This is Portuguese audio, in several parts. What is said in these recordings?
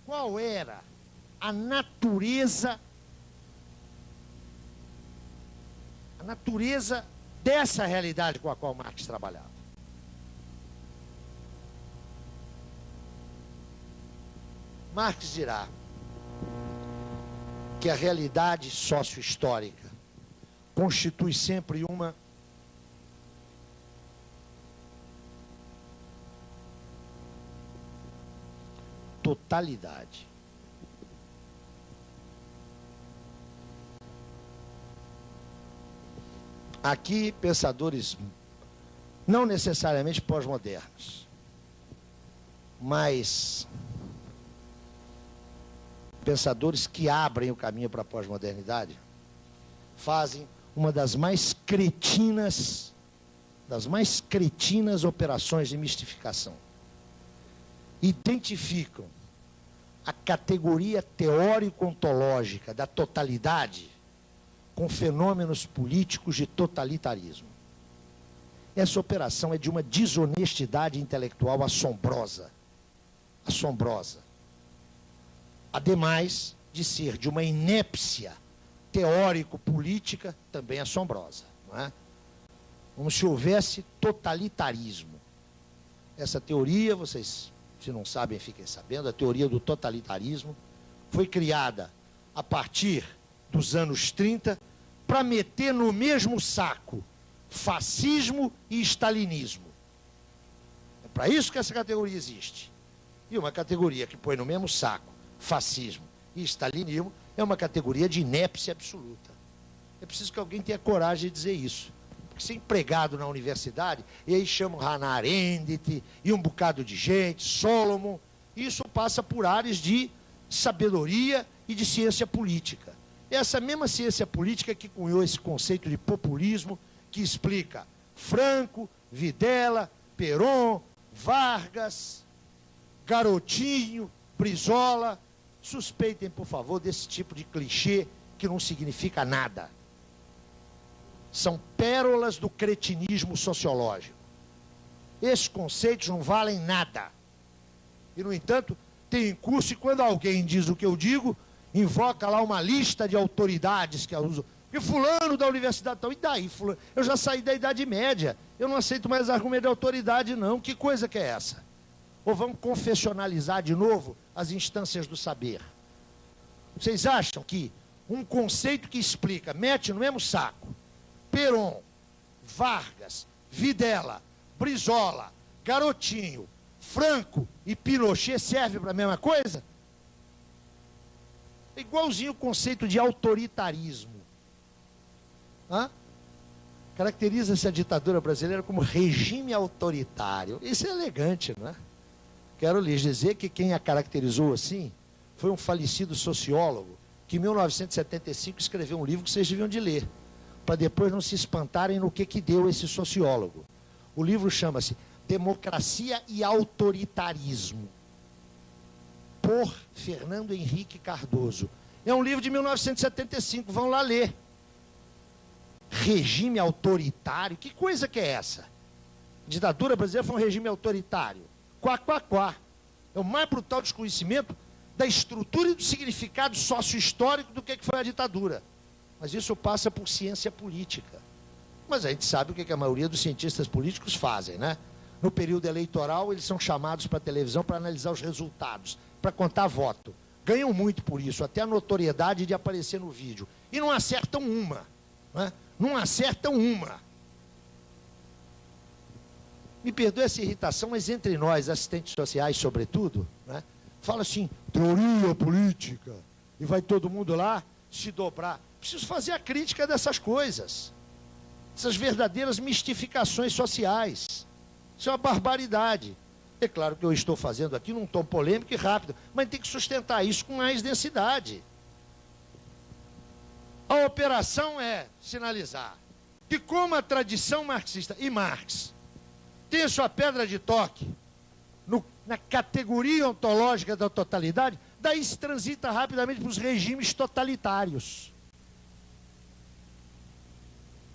Qual era a natureza dessa realidade com a qual Marx trabalhava? Marx dirá que a realidade sócio-histórica constitui sempre uma totalidade. Aqui, pensadores não necessariamente pós-modernos, mas pensadores que abrem o caminho para a pós-modernidade, fazem uma das mais cretinas operações de mistificação. Identificam a categoria teórico-ontológica da totalidade com fenômenos políticos de totalitarismo. Essa operação é de uma desonestidade intelectual assombrosa. Assombrosa. Ademais de ser de uma inépcia teórico-política também assombrosa, não é? Como se houvesse totalitarismo. Essa teoria, vocês, se não sabem, fiquem sabendo, a teoria do totalitarismo foi criada a partir dos anos 30 para meter no mesmo saco fascismo e stalinismo. É para isso que essa categoria existe. E uma categoria que põe no mesmo saco fascismo e stalinismo é uma categoria de inépcia absoluta. É preciso que alguém tenha coragem de dizer isso. Porque ser empregado na universidade, e aí chamam Hannah Arendt e um bocado de gente, Solomon, isso passa por áreas de sabedoria e de ciência política. Essa mesma ciência política que cunhou esse conceito de populismo, que explica Franco, Videla, Perón, Vargas, Garotinho, Brizola. Suspeitem, por favor, desse tipo de clichê que não significa nada. São pérolas do cretinismo sociológico. Esses conceitos não valem nada. E, no entanto, tem em curso, e quando alguém diz o que eu digo, invoca lá uma lista de autoridades que eu uso. E fulano da universidade tal, e daí, fulano? Eu já saí da Idade Média, eu não aceito mais argumento de autoridade, não. Que coisa que é essa? Ou vamos confessionalizar de novo as instâncias do saber? Vocês acham que um conceito que explica, mete no mesmo saco, Perón, Vargas, Videla, Brizola, Garotinho, Franco e Pinochet serve para a mesma coisa? É igualzinho o conceito de autoritarismo. Caracteriza-se a ditadura brasileira como regime autoritário. Isso é elegante, não é? Quero lhes dizer que quem a caracterizou assim foi um falecido sociólogo que em 1975 escreveu um livro que vocês deviam de ler, para depois não se espantarem no que deu esse sociólogo. O livro chama-se Democracia e Autoritarismo, por Fernando Henrique Cardoso. É um livro de 1975, vão lá ler. Regime autoritário, que coisa que é essa? A ditadura brasileira foi um regime autoritário. Quá, quá, quá. É o mais brutal desconhecimento da estrutura e do significado sócio-histórico do que foi a ditadura. Mas isso passa por ciência política. Mas a gente sabe o que a maioria dos cientistas políticos fazem, né? No período eleitoral, eles são chamados para a televisão para analisar os resultados, para contar voto. Ganham muito por isso, até a notoriedade de aparecer no vídeo. E não acertam uma. Né? Não acertam uma. Me perdoe essa irritação, mas entre nós, assistentes sociais, sobretudo, né? Fala assim, teoria política, e vai todo mundo lá se dobrar. Preciso fazer a crítica dessas coisas. Essas verdadeiras mistificações sociais. Isso é uma barbaridade. É claro que eu estou fazendo aqui num tom polêmico e rápido, mas tem que sustentar isso com mais densidade. A operação é sinalizar que, como a tradição marxista e Marx tem a sua pedra de toque na categoria ontológica da totalidade, daí se transita rapidamente para os regimes totalitários.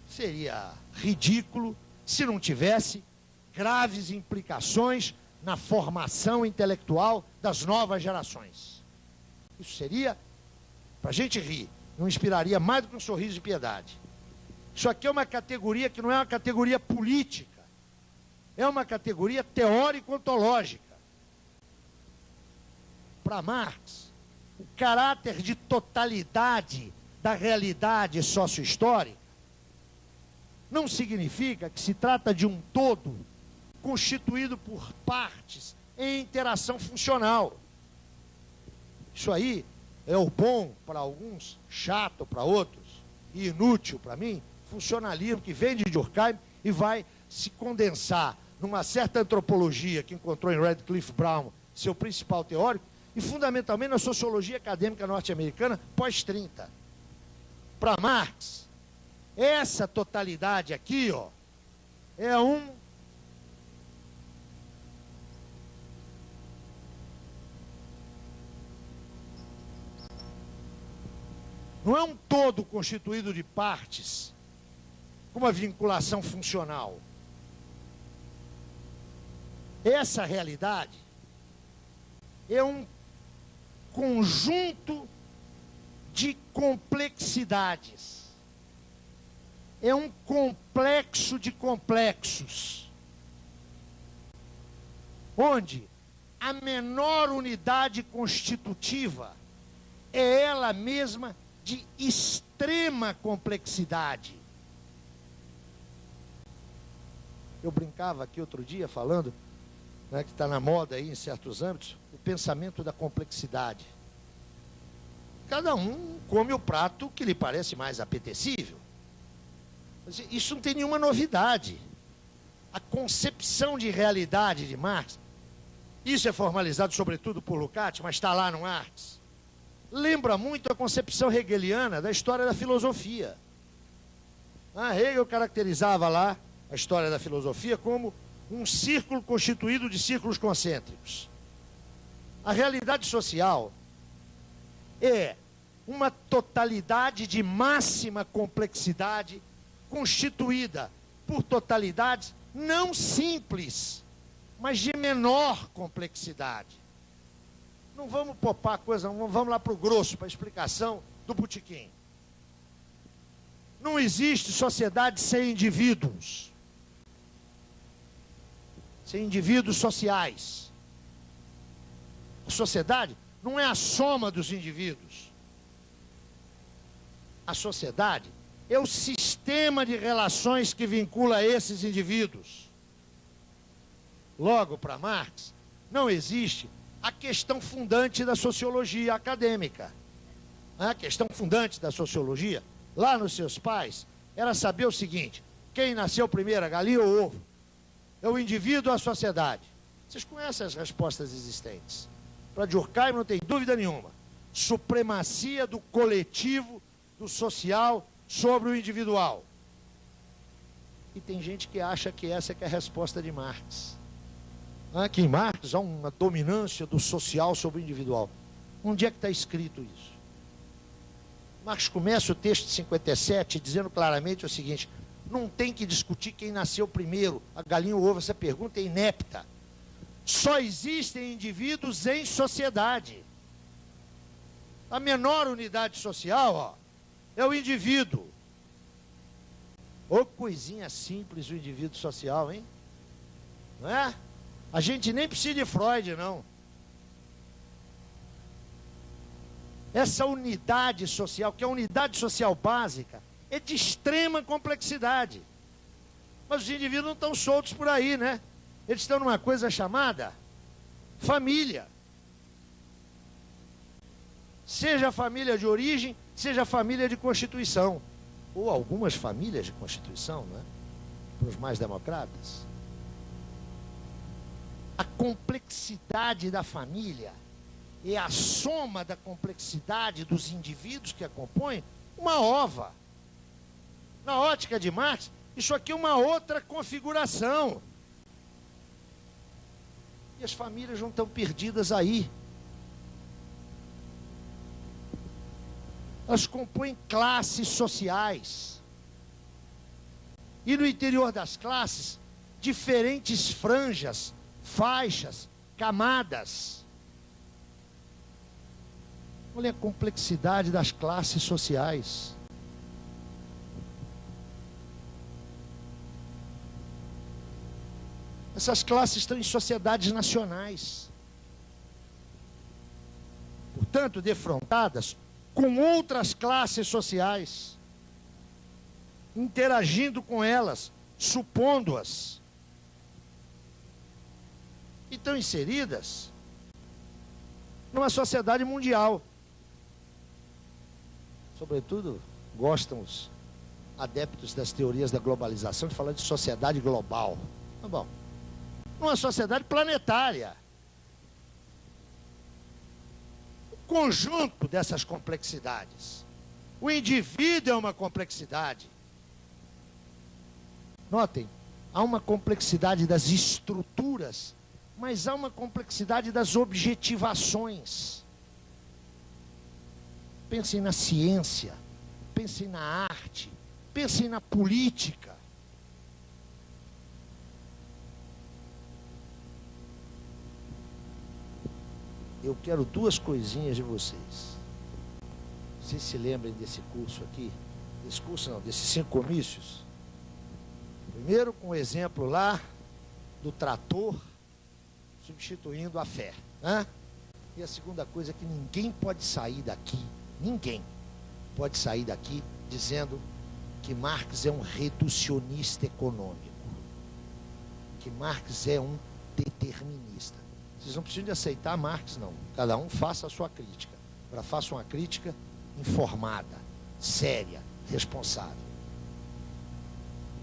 Seria ridículo se não tivesse graves implicações na formação intelectual das novas gerações. Isso seria, para a gente rir, não inspiraria mais do que um sorriso de piedade. Isso aqui é uma categoria que não é uma categoria política, é uma categoria teórico-ontológica. Para Marx, o caráter de totalidade da realidade sociohistórica não significa que se trata de um todo constituído por partes em interação funcional. Isso aí é o bom para alguns, chato para outros e inútil para mim, funcionalismo que vem de Durkheim e vai se condensar numa certa antropologia que encontrou em Radcliffe Brown, seu principal teórico, e fundamentalmente na sociologia acadêmica norte-americana pós-30. Para Marx, essa totalidade aqui, ó, é não é um todo constituído de partes, com uma vinculação funcional. Essa realidade é um conjunto de complexidades. É um complexo de complexos, onde a menor unidade constitutiva é ela mesma de extrema complexidade. Eu brincava aqui outro dia falando, né, que está na moda aí em certos âmbitos, o pensamento da complexidade. Cada um come o prato que lhe parece mais apetecível. Isso não tem nenhuma novidade. A concepção de realidade de Marx, isso é formalizado sobretudo por Lukács, mas está lá no Marx, lembra muito a concepção hegeliana da história da filosofia. Hegel caracterizava lá a história da filosofia como um círculo constituído de círculos concêntricos. A realidade social é uma totalidade de máxima complexidade constituída por totalidades não simples, mas de menor complexidade. Não vamos popar a coisa, vamos lá para o grosso, para a explicação do botequim. Não existe sociedade sem indivíduos. Sem indivíduos sociais. A sociedade não é a soma dos indivíduos. A sociedade é o sistema de relações que vincula esses indivíduos. Logo, para Marx, não existe a questão fundante da sociologia acadêmica. A questão fundante da sociologia, lá nos seus pais, era saber o seguinte: quem nasceu primeiro, a galinha ou o ovo? É o indivíduo ou a sociedade? Vocês conhecem as respostas existentes. Para Durkheim não tem dúvida nenhuma. Supremacia do coletivo, do social, sobre o individual. E tem gente que acha que essa é que é a resposta de Marx. Que em Marx há uma dominância do social sobre o individual. Onde é que está escrito isso? Marx começa o texto de 57 dizendo claramente o seguinte: não tem que discutir quem nasceu primeiro, a galinha ou o ovo, essa pergunta é inepta. Só existem indivíduos em sociedade. A menor unidade social, ó, é o indivíduo. Ô coisinha simples o indivíduo social, hein? Não é? A gente nem precisa de Freud, não. Essa unidade social, que é a unidade social básica, é de extrema complexidade. Mas os indivíduos não estão soltos por aí, né? Eles estão numa coisa chamada família. Seja a família de origem, seja a família de constituição. Ou algumas famílias de constituição, né? Para os mais democratas. A complexidade da família é a soma da complexidade dos indivíduos que a compõem, uma ova. Na ótica de Marx, isso aqui é uma outra configuração. E as famílias não estão perdidas aí. Elas compõem classes sociais. E no interior das classes, diferentes franjas, faixas, camadas. Olha a complexidade das classes sociais. Essas classes estão em sociedades nacionais. Portanto, defrontadas com outras classes sociais, interagindo com elas, supondo-as. E estão inseridas numa sociedade mundial. Sobretudo, gostam os adeptos das teorias da globalização de falar de sociedade global. Tá bom. Numa sociedade planetária. O conjunto dessas complexidades. O indivíduo é uma complexidade. Notem, há uma complexidade das estruturas, mas há uma complexidade das objetivações. Pensem na ciência, pensem na arte, pensem na política. Eu quero duas coisinhas de vocês. Vocês se lembrem desse curso aqui? Desse curso não, desses 5 comícios. Primeiro com o exemplo lá do trator substituindo a fé. Né? E a segunda coisa é que ninguém pode sair daqui, ninguém pode sair daqui dizendo que Marx é um reducionista econômico. Que Marx é um determinista. Vocês não precisam de aceitar Marx, não. Cada um faça a sua crítica. Agora faça uma crítica informada, séria, responsável.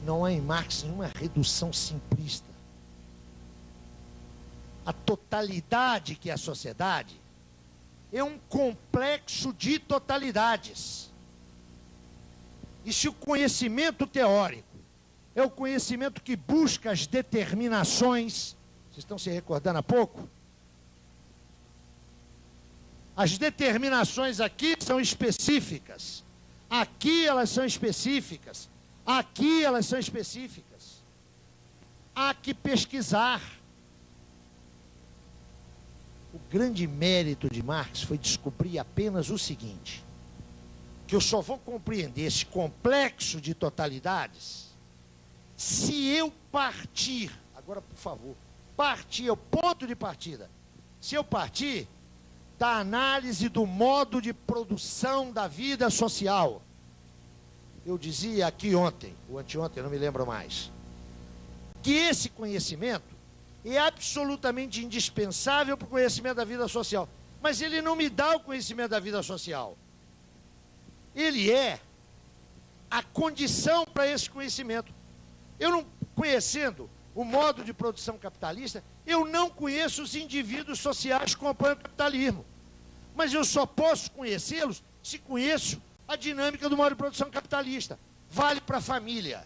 Não há em Marx nenhuma redução simplista. A totalidade que é a sociedade é um complexo de totalidades. E se o conhecimento teórico é o conhecimento que busca as determinações, vocês estão se recordando há pouco? As determinações aqui são específicas. Aqui elas são específicas. Aqui elas são específicas. Há que pesquisar. O grande mérito de Marx foi descobrir apenas o seguinte: que eu só vou compreender esse complexo de totalidades se eu partir, agora por favor, partir é o ponto de partida. Se eu partir da análise do modo de produção da vida social. Eu dizia aqui ontem, ou anteontem, não me lembro mais, que esse conhecimento é absolutamente indispensável para o conhecimento da vida social. Mas ele não me dá o conhecimento da vida social. Ele é a condição para esse conhecimento. Eu não conhecendo o modo de produção capitalista, eu não conheço os indivíduos sociais que compõem o capitalismo. Mas eu só posso conhecê-los se conheço a dinâmica do modo de produção capitalista. Vale para a família.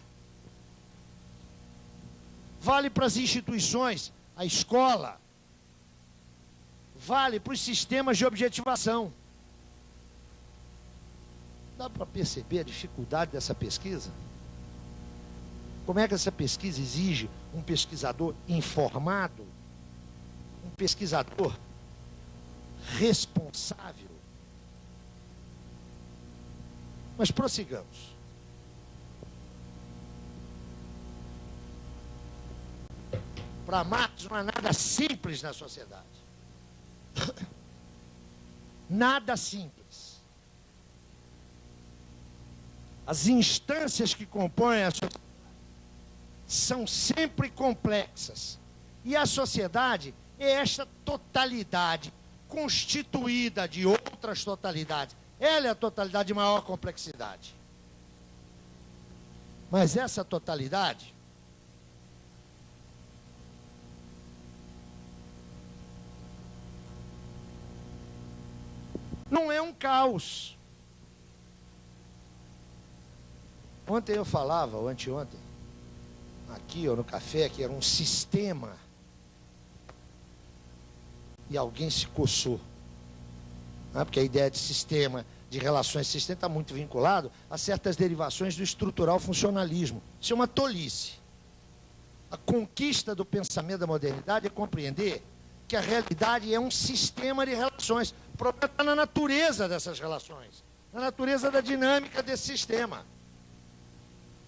Vale para as instituições, a escola. Vale para os sistemas de objetivação. Dá para perceber a dificuldade dessa pesquisa? Como é que essa pesquisa exige um pesquisador informado, um pesquisador responsável? Mas prossigamos. Para Marx não há nada simples na sociedade. Nada simples. As instâncias que compõem a sociedade são sempre complexas. E a sociedade é esta totalidade constituída de outras totalidades. Ela é a totalidade de maior complexidade. Mas essa totalidade não é um caos. Ontem eu falava, ou anteontem, aqui ou no café, que era um sistema. E alguém se coçou. Porque a ideia de sistema, de relações de sistema, está muito vinculado a certas derivações do estrutural funcionalismo. Isso é uma tolice. A conquista do pensamento da modernidade é compreender que a realidade é um sistema de relações. O problema está na natureza dessas relações, na natureza da dinâmica desse sistema.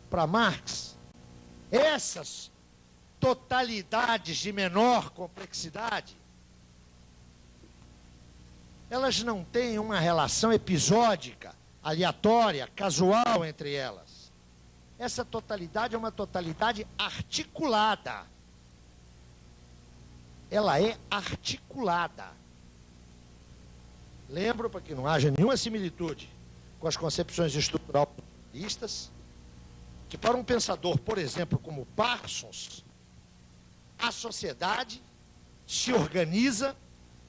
Para Marx, essas totalidades de menor complexidade, elas não têm uma relação episódica, aleatória, casual entre elas. Essa totalidade é uma totalidade articulada. Ela é articulada. Lembro, para que não haja nenhuma similitude com as concepções estruturalistas, que para um pensador, por exemplo, como Parsons, a sociedade se organiza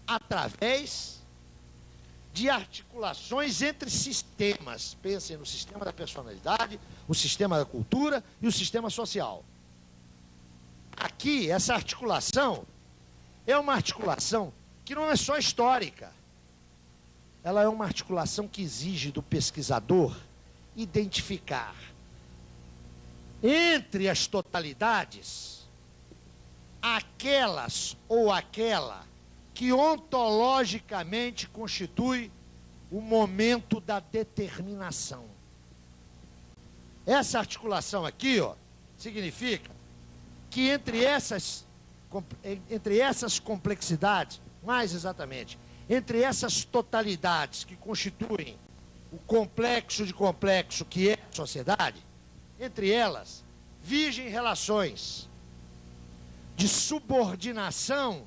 através de articulações entre sistemas. Pensem no sistema da personalidade, o sistema da cultura e o sistema social. Aqui, essa articulação é uma articulação que não é só histórica. Ela é uma articulação que exige do pesquisador identificar entre as totalidades aquelas ou aquela que ontologicamente constitui o momento da determinação. Essa articulação aqui, ó, significa que entre essas complexidades, mais exatamente, entre essas totalidades que constituem o complexo de complexo que é a sociedade, entre elas vigem relações de subordinação,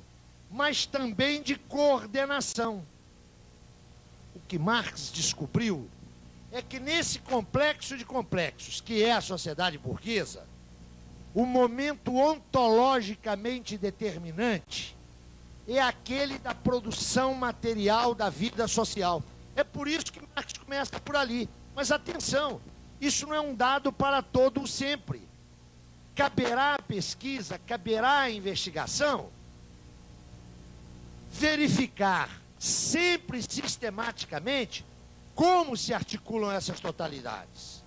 mas também de coordenação. O que Marx descobriu é que nesse complexo de complexos, que é a sociedade burguesa, o momento ontologicamente determinante é aquele da produção material da vida social. É por isso que Marx começa por ali. Mas atenção, isso não é um dado para todo o sempre. Caberá à pesquisa, caberá à investigação verificar sempre sistematicamente como se articulam essas totalidades.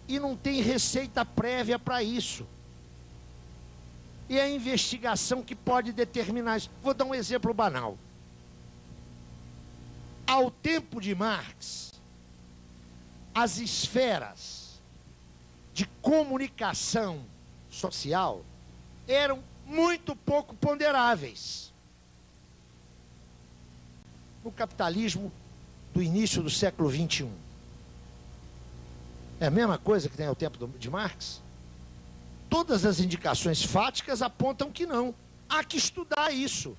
E não tem receita prévia para isso. E é a investigação que pode determinar isso. Vou dar um exemplo banal. Ao tempo de Marx, as esferas de comunicação social eram muito pouco ponderáveis. No capitalismo do início do século XXI. É a mesma coisa que tem ao tempo de Marx? Todas as indicações fáticas apontam que não. Há que estudar isso.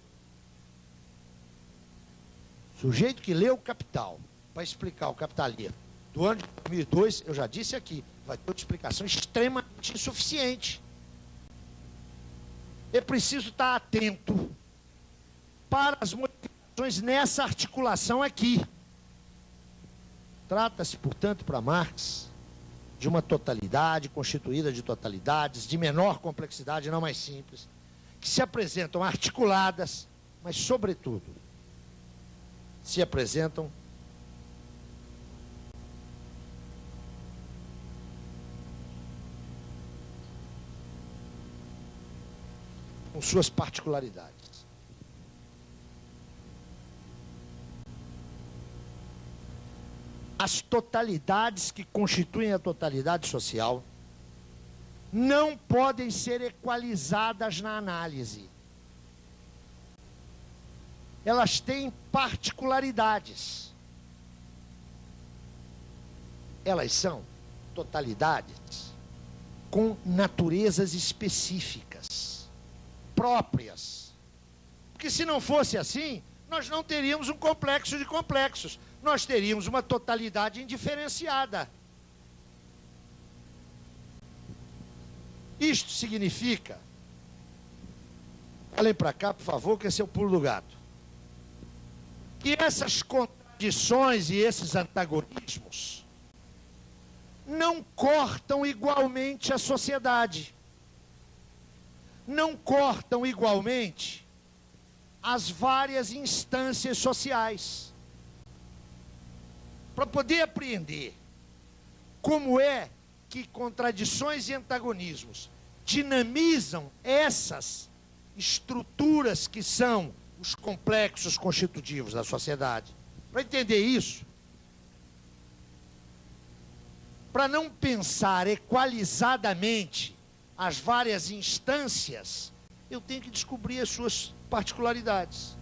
O sujeito que lê o Capital para explicar o capitalismo do ano de 2002, eu já disse aqui, vai ter uma explicação extremamente insuficiente. É preciso estar atento para as modificações nessa articulação aqui. Trata-se, portanto, para Marx, de uma totalidade constituída de totalidades de menor complexidade, não mais simples, que se apresentam articuladas, mas, sobretudo, se apresentam com suas particularidades. As totalidades que constituem a totalidade social não podem ser equalizadas na análise. Elas têm particularidades. Elas são totalidades com naturezas específicas, próprias. Porque se não fosse assim, nós não teríamos um complexo de complexos. Nós teríamos uma totalidade indiferenciada. Isto significa, olhem para cá, por favor, que esse é o pulo do gato, que essas contradições e esses antagonismos não cortam igualmente a sociedade, não cortam igualmente as várias instâncias sociais. Para poder apreender como é que contradições e antagonismos dinamizam essas estruturas que são os complexos constitutivos da sociedade. Para entender isso, para não pensar equalizadamente as várias instâncias, eu tenho que descobrir as suas particularidades.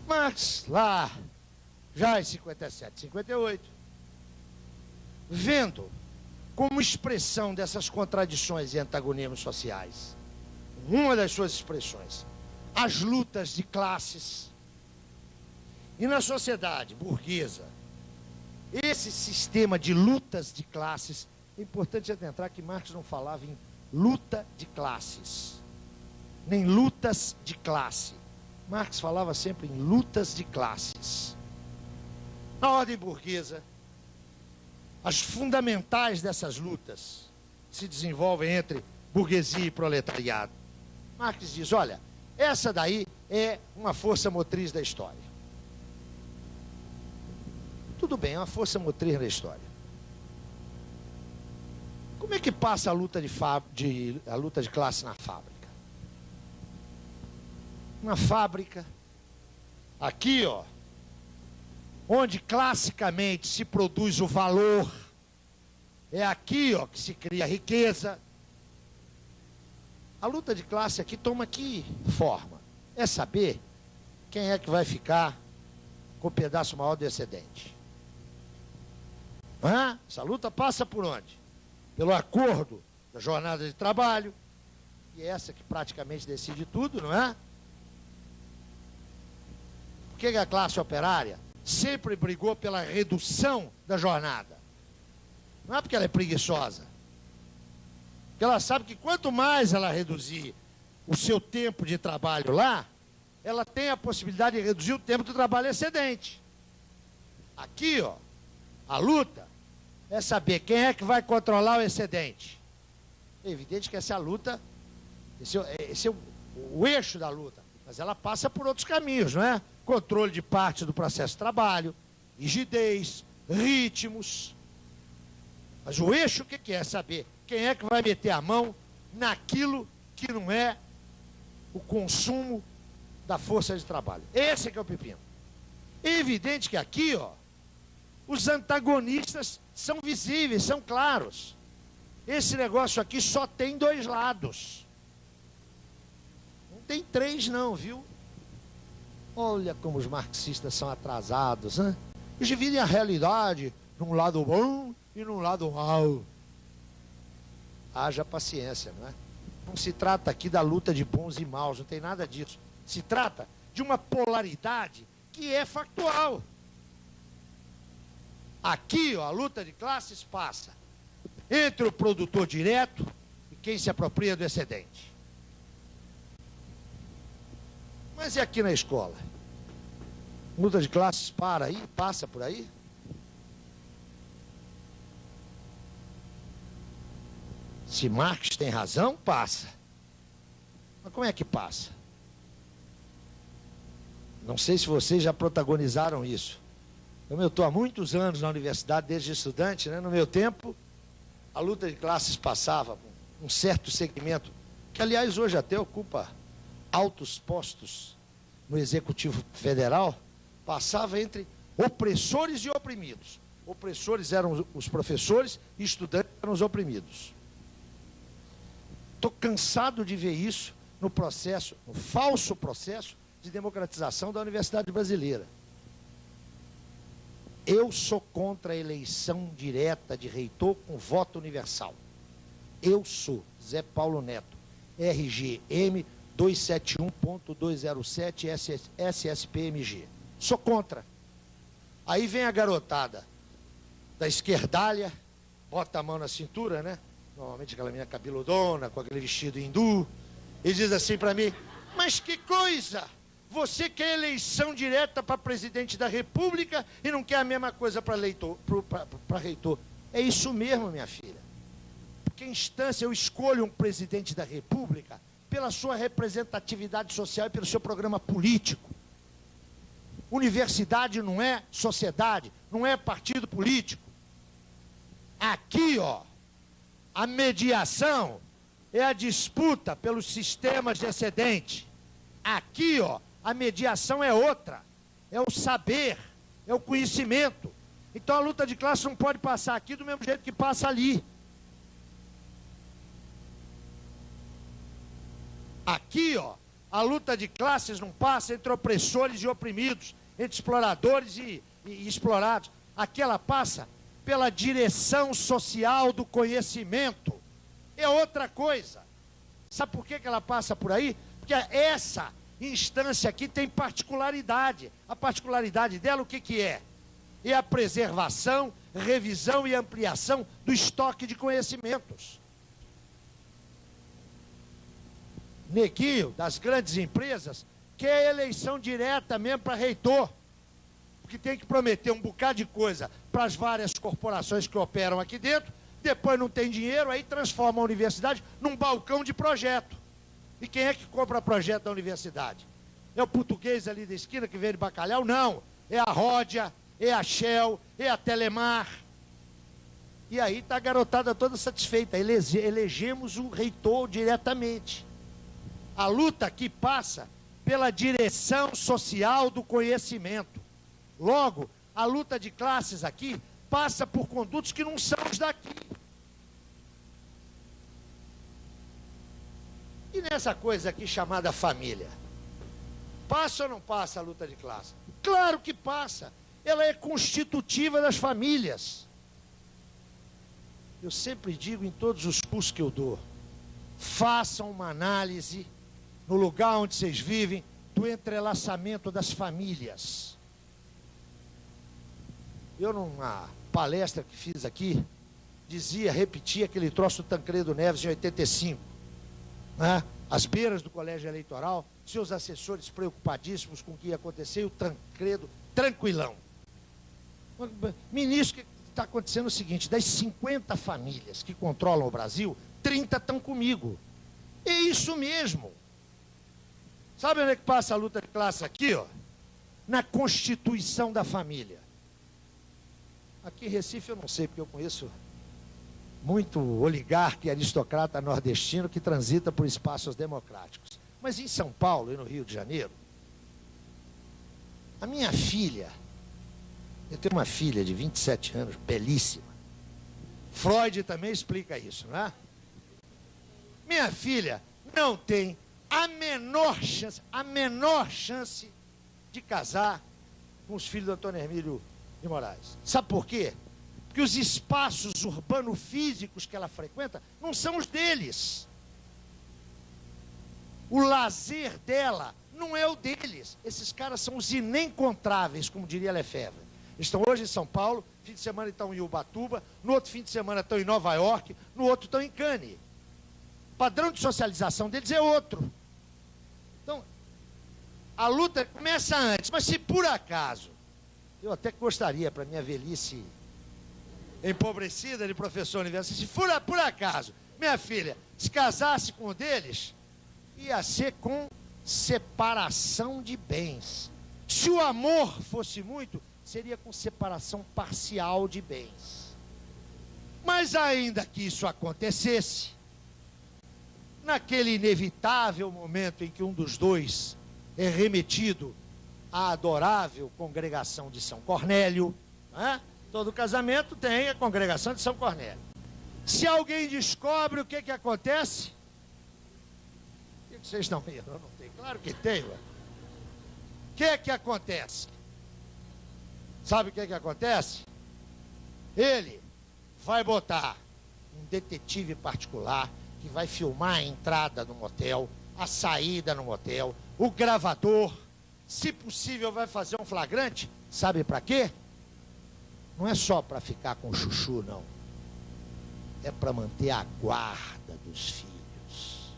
Marx, lá, já em 57, 58, vendo como expressão dessas contradições e antagonismos sociais, uma das suas expressões, as lutas de classes. E na sociedade burguesa, esse sistema de lutas de classes, é importante adentrar que Marx não falava em luta de classes, nem lutas de classe. Marx falava sempre em lutas de classes. Na ordem burguesa, as fundamentais dessas lutas se desenvolvem entre burguesia e proletariado. Marx diz, olha, essa daí é uma força motriz da história. Tudo bem, é uma força motriz da história. Como é que passa a luta de classe na fábrica? Na fábrica, aqui, ó, onde classicamente se produz o valor, é aqui, ó, que se cria a riqueza. A luta de classe aqui toma que forma? É saber quem é que vai ficar com o pedaço maior do excedente. Essa luta passa por onde? Pelo acordo da jornada de trabalho, e é essa que praticamente decide tudo, não é? Por que a classe operária sempre brigou pela redução da jornada? Não é porque ela é preguiçosa. Porque ela sabe que quanto mais ela reduzir o seu tempo de trabalho lá, ela tem a possibilidade de reduzir o tempo de trabalho excedente. Aqui, ó, a luta é saber quem é que vai controlar o excedente. É evidente que essa é a luta, esse é o eixo da luta, mas ela passa por outros caminhos, não é? Controle de parte do processo de trabalho, rigidez, ritmos. Mas o eixo o que é? Saber quem é que vai meter a mão naquilo que não é o consumo da força de trabalho. Esse é que é o pepino. É evidente que aqui, ó, os antagonistas são visíveis, são claros. Esse negócio aqui só tem dois lados. Não tem três não, viu? Olha como os marxistas são atrasados, né? Eles dividem a realidade num lado bom e num lado mau. Haja paciência, não é? Não se trata aqui da luta de bons e maus, não tem nada disso. Se trata de uma polaridade que é factual. Aqui, ó, a luta de classes passa entre o produtor direto e quem se apropria do excedente. Mas e aqui na escola? Luta de classes passa por aí? Se Marx tem razão, passa. Mas como é que passa? Não sei se vocês já protagonizaram isso. Eu estou há muitos anos na universidade, desde estudante, né? No meu tempo, a luta de classes passava por um certo segmento, que aliás hoje até ocupa altos postos no Executivo Federal, passava entre opressores e oprimidos. Opressores eram os professores e estudantes eram os oprimidos. Estou cansado de ver isso no processo, no falso processo de democratização da Universidade Brasileira. Eu sou contra a eleição direta de reitor com voto universal. Eu sou Zé Paulo Neto, RGM 271.207 SSPMG. Sou contra. Aí vem a garotada da esquerdalha, bota a mão na cintura, né? Normalmente aquela menina cabeludona, com aquele vestido hindu, e diz assim para mim, mas que coisa! Você quer eleição direta para presidente da República e não quer a mesma coisa para reitor. É isso mesmo, minha filha. Porque em instância eu escolho um presidente da República pela sua representatividade social e pelo seu programa político. Universidade não é sociedade, não é partido político. Aqui, ó, A mediação é a disputa pelos sistemas de excedente. Aqui, ó, a mediação é outra. É o saber, é o conhecimento. Então a luta de classe não pode passar aqui do mesmo jeito que passa ali. Aqui, ó, a luta de classes não passa entre opressores e oprimidos, entre exploradores e explorados. Aqui ela passa pela direção social do conhecimento. É outra coisa. Sabe por que ela passa por aí? Porque essa instância aqui tem particularidade. A particularidade dela, o que é? É a preservação, revisão e ampliação do estoque de conhecimentos. Neguinho, das grandes empresas, quer eleição direta mesmo para reitor. Porque tem que prometer um bocado de coisa para as várias corporações que operam aqui dentro, depois não tem dinheiro, aí transforma a universidade num balcão de projeto. E quem é que compra projeto da universidade? É o português ali da esquina que vende bacalhau? Não. É a Ródia, é a Shell, é a Telemar. E aí está a garotada toda satisfeita. Elegemos o reitor diretamente. A luta aqui passa pela direção social do conhecimento. Logo, a luta de classes aqui passa por condutos que não são os daqui. E nessa coisa aqui chamada família? Passa ou não passa a luta de classe? Claro que passa. Ela é constitutiva das famílias. Eu sempre digo em todos os cursos que eu dou, façam uma análise no lugar onde vocês vivem do entrelaçamento das famílias. Eu, numa palestra que fiz aqui, repetia aquele troço do Tancredo Neves em 85, né? Às beiras do colégio eleitoral, seus assessores preocupadíssimos com o que ia acontecer, e o Tancredo tranquilão. Ministro, o que está acontecendo é o seguinte: das 50 famílias que controlam o Brasil, 30 estão comigo. É isso mesmo. Sabe onde é que passa a luta de classe aqui, ó? Na constituição da família. Aqui em Recife eu não sei, porque eu conheço muito oligarca e aristocrata nordestino que transita por espaços democráticos. Mas em São Paulo e no Rio de Janeiro, a minha filha, eu tenho uma filha de 27 anos, belíssima. Freud também explica isso, não é? Minha filha não tem a menor chance de casar com os filhos do Antônio Hermílio de Moraes. Sabe por quê? Porque os espaços urbano-físicos que ela frequenta não são os deles. O lazer dela não é o deles. Esses caras são os inencontráveis, como diria Lefebvre. Estão hoje em São Paulo, fim de semana estão em Ubatuba, no outro fim de semana estão em Nova York, no outro estão em Cannes. O padrão de socialização deles é outro. Então, a luta começa antes, mas se por acaso, eu até gostaria, para minha velhice empobrecida de professor universitário, se por acaso minha filha se casasse com um deles, ia ser com separação de bens. Se o amor fosse muito, seria com separação parcial de bens. Mas ainda que isso acontecesse, naquele inevitável momento em que um dos dois é remetido à adorável congregação de São Cornélio, né? Todo casamento tem a congregação de São Cornélio. Se alguém descobre, o que acontece? O que vocês estão rindo? Não tem? Claro que tem, ué. O que acontece? Sabe o que acontece? Ele vai botar um detetive particular que vai filmar a entrada no motel, a saída no motel, o gravador, se possível vai fazer um flagrante. Sabe para quê? Não é só para ficar com o chuchu, não. É para manter a guarda dos filhos.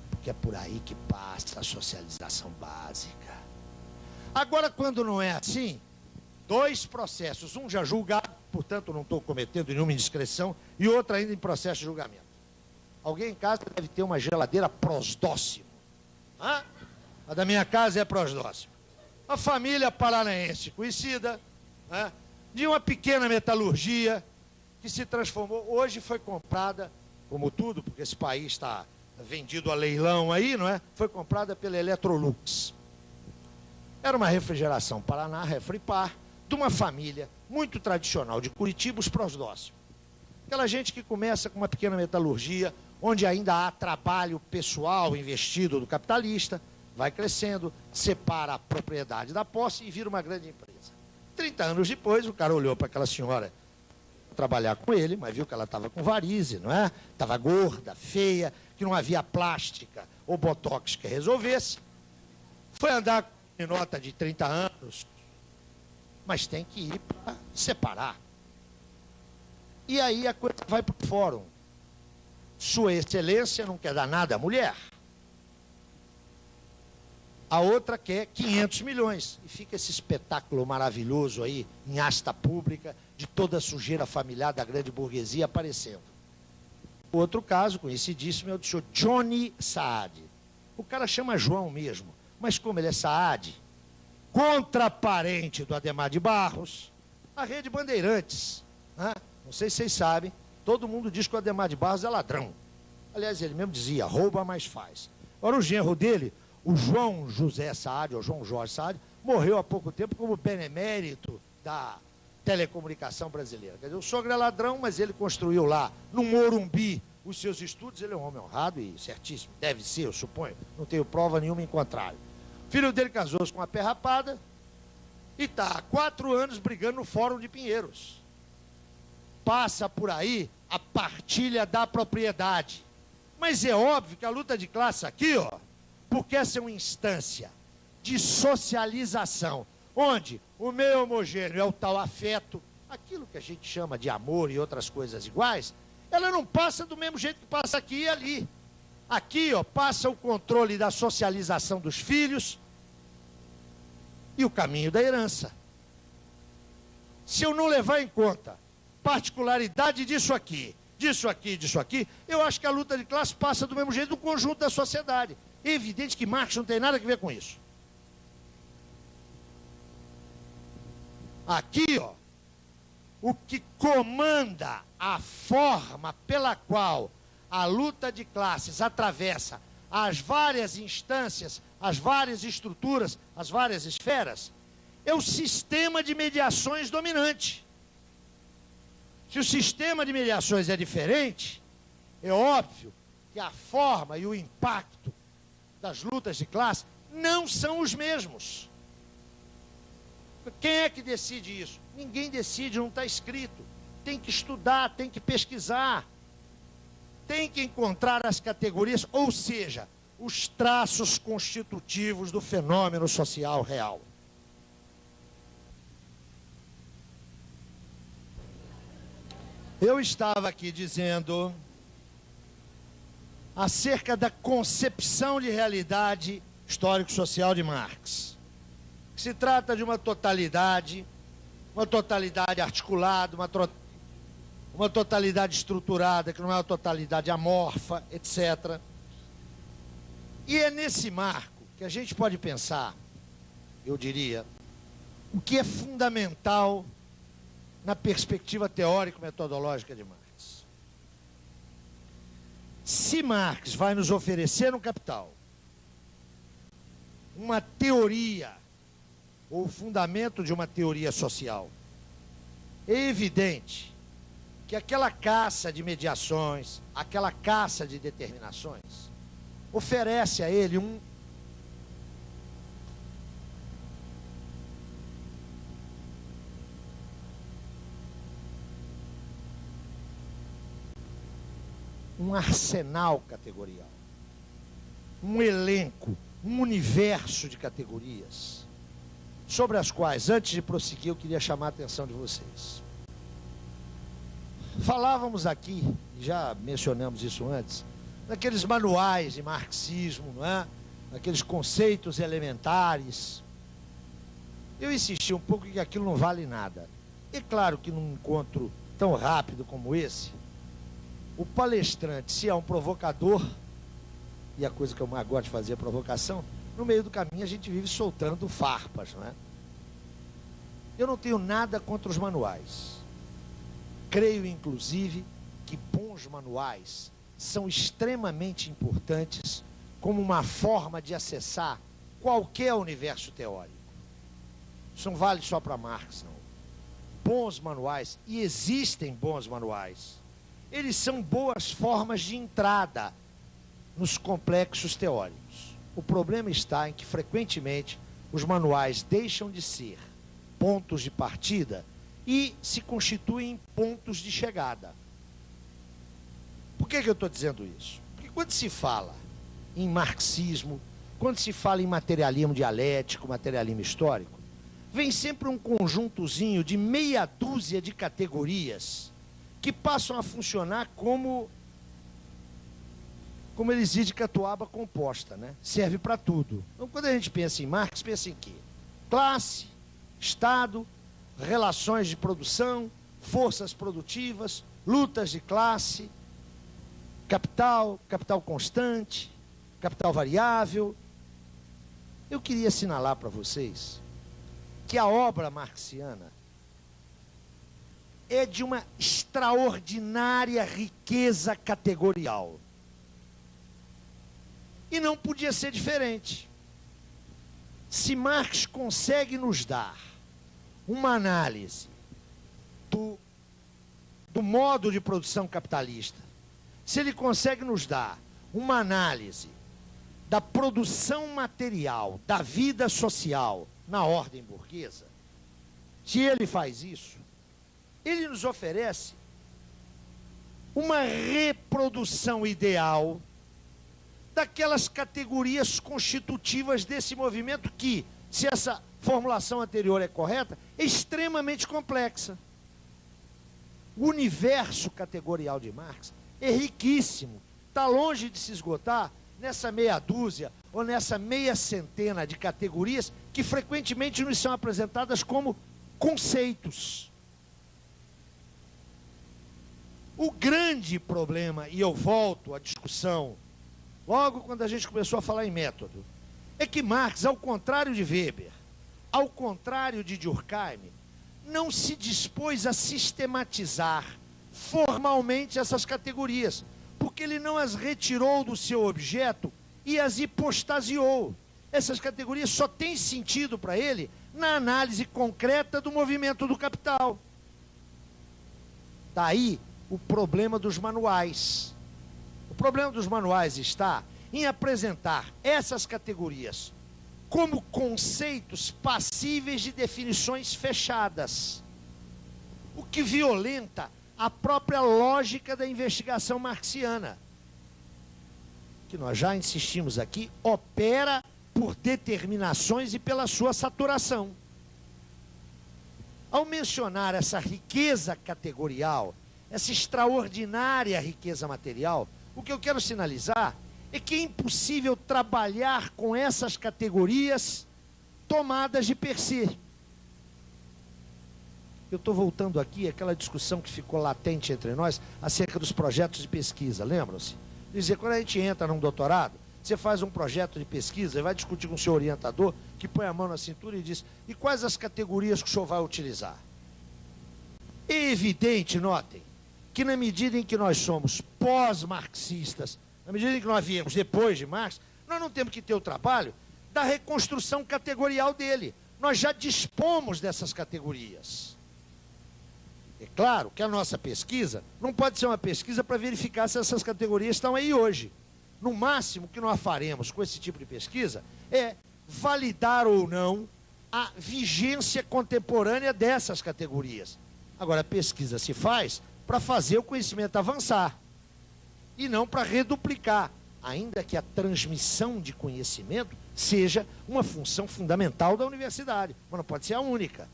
Porque é por aí que passa a socialização básica. Agora, quando não é assim, 2 processos. Um já julgado, portanto não estou cometendo nenhuma indiscrição, e outro ainda em processo de julgamento. Alguém em casa deve ter uma geladeira Prosdóximo. A da minha casa é Prosdóximo. A família paranaense conhecida, de uma pequena metalurgia que se transformou, hoje foi comprada como tudo, porque esse país está vendido a leilão aí, não é? Foi comprada pela Electrolux. Era uma refrigeração Paraná, Refripar, de uma família muito tradicional de Curitiba, os Prosdócio. Aquela gente que começa com uma pequena metalurgia, onde ainda há trabalho pessoal investido do capitalista, vai crescendo, separa a propriedade da posse e vira uma grande empresa. 30 anos depois, o cara olhou para aquela senhora trabalhar com ele, mas viu que ela estava com varize, não é? Estava gorda, feia, que não havia plástica ou botox que resolvesse. Foi andar com nota de 30 anos, mas tem que ir para separar. E aí a coisa vai para o fórum. Sua Excelência não quer dar nada à mulher. A outra quer 500 milhões. E fica esse espetáculo maravilhoso aí, em asta pública, de toda a sujeira familiar da grande burguesia aparecendo. O outro caso, conhecidíssimo, é o do senhor Johnny Saad. O cara chama João mesmo, mas como ele é Saad, contraparente do Adhemar de Barros, a Rede Bandeirantes, né? Não sei se vocês sabem, todo mundo diz que o Adhemar de Barros é ladrão. Aliás, ele mesmo dizia, rouba, mas faz. Agora, o genro dele, o João José Saad, ou João Jorge Saad, morreu há pouco tempo como benemérito da telecomunicação brasileira. Quer dizer, o sogro é ladrão, mas ele construiu lá, no Morumbi, os seus estudos. Ele é um homem honrado e certíssimo, deve ser, eu suponho. Não tenho prova nenhuma em contrário. Filho dele casou-se com uma perrapada e está há 4 anos brigando no Fórum de Pinheiros. Passa por aí a partilha da propriedade. Mas é óbvio que a luta de classe aqui, ó, porque essa é uma instância de socialização, onde o meio homogêneo é o tal afeto, aquilo que a gente chama de amor e outras coisas iguais, ela não passa do mesmo jeito que passa aqui e ali. Aqui, ó, passa o controle da socialização dos filhos e o caminho da herança. Se eu não levar em conta particularidade disso aqui, disso aqui, disso aqui, eu acho que a luta de classe passa do mesmo jeito do conjunto da sociedade. É evidente que Marx não tem nada a ver com isso. Aqui, ó, o que comanda a forma pela qual a luta de classes atravessa as várias instâncias, as várias estruturas, as várias esferas, é o sistema de mediações dominante. Se o sistema de mediações é diferente, é óbvio que a forma e o impacto das lutas de classe não são os mesmos. Quem é que decide isso? Ninguém decide, não está escrito. Tem que estudar, tem que pesquisar, tem que encontrar as categorias, ou seja, os traços constitutivos do fenômeno social real. Eu estava aqui dizendo acerca da concepção de realidade histórico-social de Marx. Se trata de uma totalidade articulada, uma totalidade estruturada, que não é uma totalidade amorfa, etc. E é nesse marco que a gente pode pensar, eu diria, o que é fundamental na perspectiva teórico-metodológica de Marx. Se Marx vai nos oferecer no Capital uma teoria, ou o fundamento de uma teoria social, é evidente que aquela caça de mediações, aquela caça de determinações, oferece a ele um arsenal categorial, um elenco, um universo de categorias, sobre as quais, antes de prosseguir, eu queria chamar a atenção de vocês. Falávamos aqui, já mencionamos isso antes, naqueles manuais de marxismo, não é? Naqueles conceitos elementares. Eu insisti um pouco que aquilo não vale nada. É claro que num encontro tão rápido como esse, o palestrante, se é um provocador, e a coisa que eu mais gosto de fazer é provocação, no meio do caminho a gente vive soltando farpas, não é? Eu não tenho nada contra os manuais. Creio, inclusive, que bons manuais são extremamente importantes como uma forma de acessar qualquer universo teórico. Isso não vale só para Marx, não. Bons manuais, e existem bons manuais, eles são boas formas de entrada nos complexos teóricos. O problema está em que, frequentemente, os manuais deixam de ser pontos de partida e se constituem pontos de chegada. Por que eu estou dizendo isso? Porque quando se fala em marxismo, quando se fala em materialismo dialético, materialismo histórico, vem sempre um conjuntozinho de meia dúzia de categorias que passam a funcionar como eles dizem de catuaba composta, né? Serve para tudo. Então, quando a gente pensa em Marx, pensa em quê? Classe, Estado, relações de produção, forças produtivas, lutas de classe, capital, capital constante, capital variável. Eu queria assinalar para vocês que a obra marxiana é de uma extraordinária riqueza categorial. E não podia ser diferente. Se Marx consegue nos dar uma análise do modo de produção capitalista, se ele consegue nos dar uma análise da produção material, da vida social na ordem burguesa, se ele faz isso, ele nos oferece uma reprodução ideal daquelas categorias constitutivas desse movimento que, se essa formulação anterior é correta, é extremamente complexa. O universo categorial de Marx é riquíssimo, está longe de se esgotar nessa meia dúzia ou nessa meia centena de categorias que frequentemente nos são apresentadas como conceitos. O grande problema, e eu volto à discussão logo quando a gente começou a falar em método, é que Marx, ao contrário de Weber, ao contrário de Durkheim, não se dispôs a sistematizar formalmente essas categorias, porque ele não as retirou do seu objeto e as hipostasiou. Essas categorias só têm sentido para ele na análise concreta do movimento do capital. Daí o problema dos manuais. O problema dos manuais está em apresentar essas categorias como conceitos passíveis de definições fechadas, o que violenta a própria lógica da investigação marxiana, que nós já insistimos aqui, opera por determinações e pela sua saturação. Ao mencionar essa riqueza categorial, essa extraordinária riqueza material, o que eu quero sinalizar é que é impossível trabalhar com essas categorias tomadas de per se. Eu estou voltando aqui àquela discussão que ficou latente entre nós acerca dos projetos de pesquisa, lembram-se? Dizer, quando a gente entra num doutorado, você faz um projeto de pesquisa e vai discutir com o seu orientador, que põe a mão na cintura e diz, e quais as categorias que o senhor vai utilizar? É evidente, notem, que na medida em que nós somos pós-marxistas, na medida em que nós viemos depois de Marx, nós não temos que ter o trabalho da reconstrução categorial dele. Nós já dispomos dessas categorias. É claro que a nossa pesquisa não pode ser uma pesquisa para verificar se essas categorias estão aí hoje. No máximo que nós faremos com esse tipo de pesquisa é validar ou não a vigência contemporânea dessas categorias. Agora, a pesquisa se faz para fazer o conhecimento avançar e não para reduplicar, ainda que a transmissão de conhecimento seja uma função fundamental da universidade, mas não pode ser a única.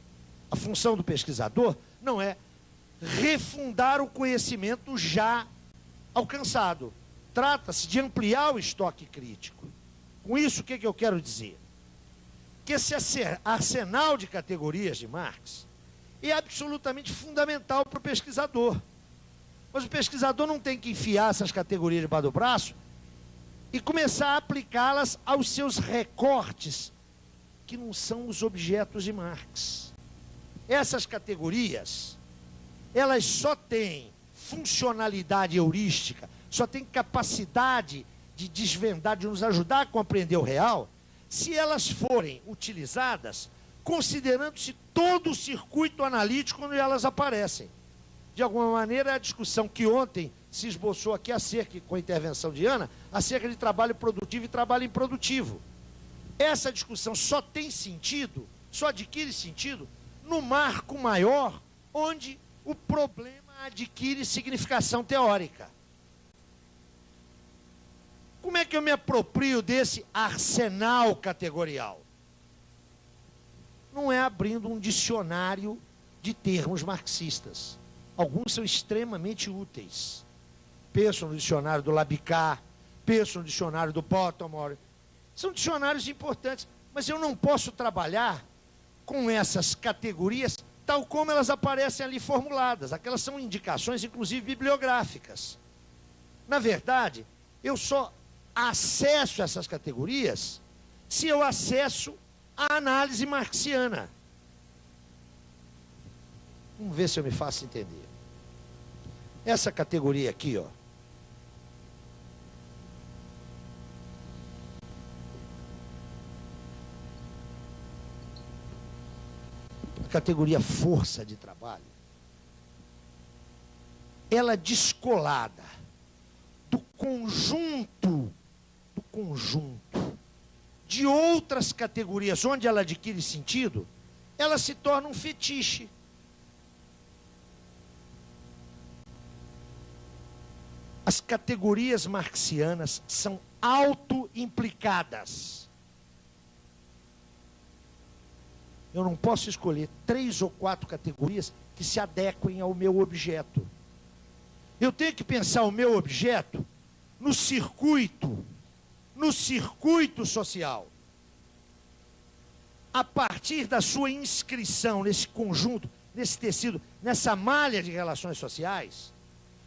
A função do pesquisador não é refundar o conhecimento já alcançado. Trata-se de ampliar o estoque crítico. Com isso, o que eu quero dizer? Que esse arsenal de categorias de Marx é absolutamente fundamental para o pesquisador. Mas o pesquisador não tem que enfiar essas categorias debaixo do braço e começar a aplicá-las aos seus recortes, que não são os objetos de Marx. Essas categorias, elas só têm funcionalidade heurística, só têm capacidade de desvendar, de nos ajudar a compreender o real, se elas forem utilizadas considerando-se todo o circuito analítico onde elas aparecem. De alguma maneira, a discussão que ontem se esboçou aqui acerca, com a intervenção de Ana, acerca de trabalho produtivo e trabalho improdutivo. Essa discussão só tem sentido, só adquire sentido, no marco maior, onde o problema adquire significação teórica. Como é que eu me aproprio desse arsenal categorial? Não é abrindo um dicionário de termos marxistas. Alguns são extremamente úteis. Penso no dicionário do Labicar, penso no dicionário do Pottermore. São dicionários importantes, mas eu não posso trabalhar com essas categorias tal como elas aparecem ali formuladas. Aquelas são indicações, inclusive, bibliográficas. Na verdade, eu só acesso essas categorias se eu acesso a análise marxiana. Vamos ver se eu me faço entender. Essa categoria aqui, ó. A categoria força de trabalho, ela descolada do conjunto de outras categorias onde ela adquire sentido, ela se torna um fetiche. As categorias marxianas são auto-implicadas. Eu não posso escolher 3 ou 4 categorias que se adequem ao meu objeto. Eu tenho que pensar o meu objeto no circuito social. A partir da sua inscrição nesse conjunto, nesse tecido, nessa malha de relações sociais,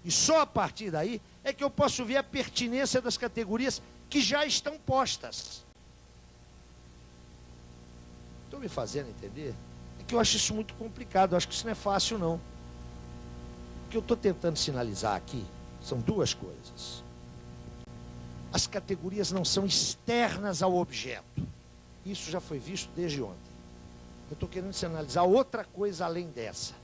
e só a partir daí é que eu posso ver a pertinência das categorias que já estão postas. Estou me fazendo entender? É que eu acho isso muito complicado, eu acho que isso não é fácil, não. O que eu estou tentando sinalizar aqui são 2 coisas. As categorias não são externas ao objeto. Isso já foi visto desde ontem. Eu estou querendo sinalizar outra coisa além dessa.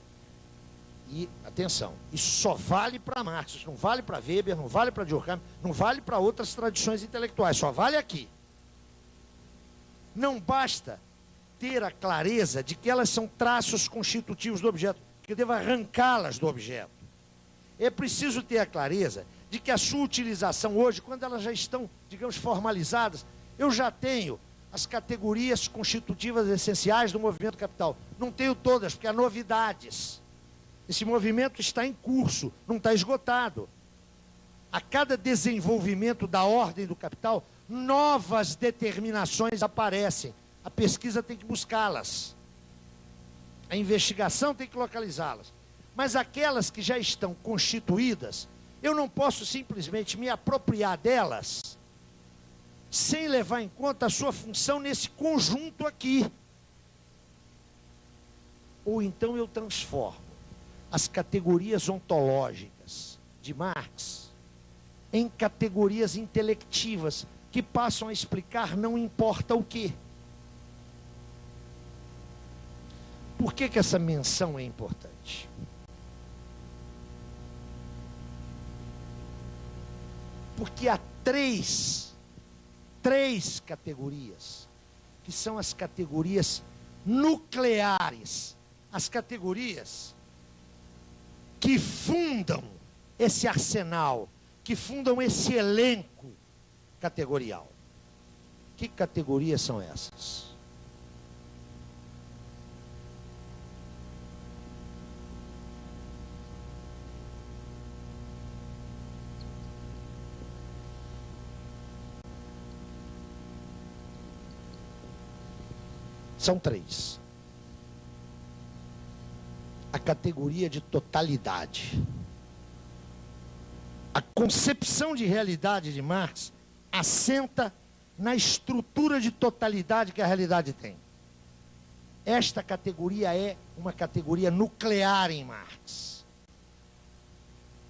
E, atenção, isso só vale para Marx, isso não vale para Weber, não vale para Durkheim, não vale para outras tradições intelectuais, só vale aqui. Não basta ter a clareza de que elas são traços constitutivos do objeto, que eu devo arrancá-las do objeto. É preciso ter a clareza de que a sua utilização hoje, quando elas já estão, digamos, formalizadas, eu já tenho as categorias constitutivas essenciais do movimento capital. Não tenho todas, porque há novidades. Esse movimento está em curso, não está esgotado. A cada desenvolvimento da ordem do capital, novas determinações aparecem. A pesquisa tem que buscá-las. A investigação tem que localizá-las. Mas aquelas que já estão constituídas, eu não posso simplesmente me apropriar delas sem levar em conta a sua função nesse conjunto aqui. Ou então eu transformo as categorias ontológicas de Marx em categorias intelectivas que passam a explicar não importa o quê. Por que essa menção é importante? Porque há três categorias, que são as categorias nucleares, as categorias que fundam esse arsenal, que fundam esse elenco categorial. Que categorias são essas? São 3. A categoria de totalidade. A concepção de realidade de Marx assenta na estrutura de totalidade que a realidade tem. Esta categoria é uma categoria nuclear em Marx.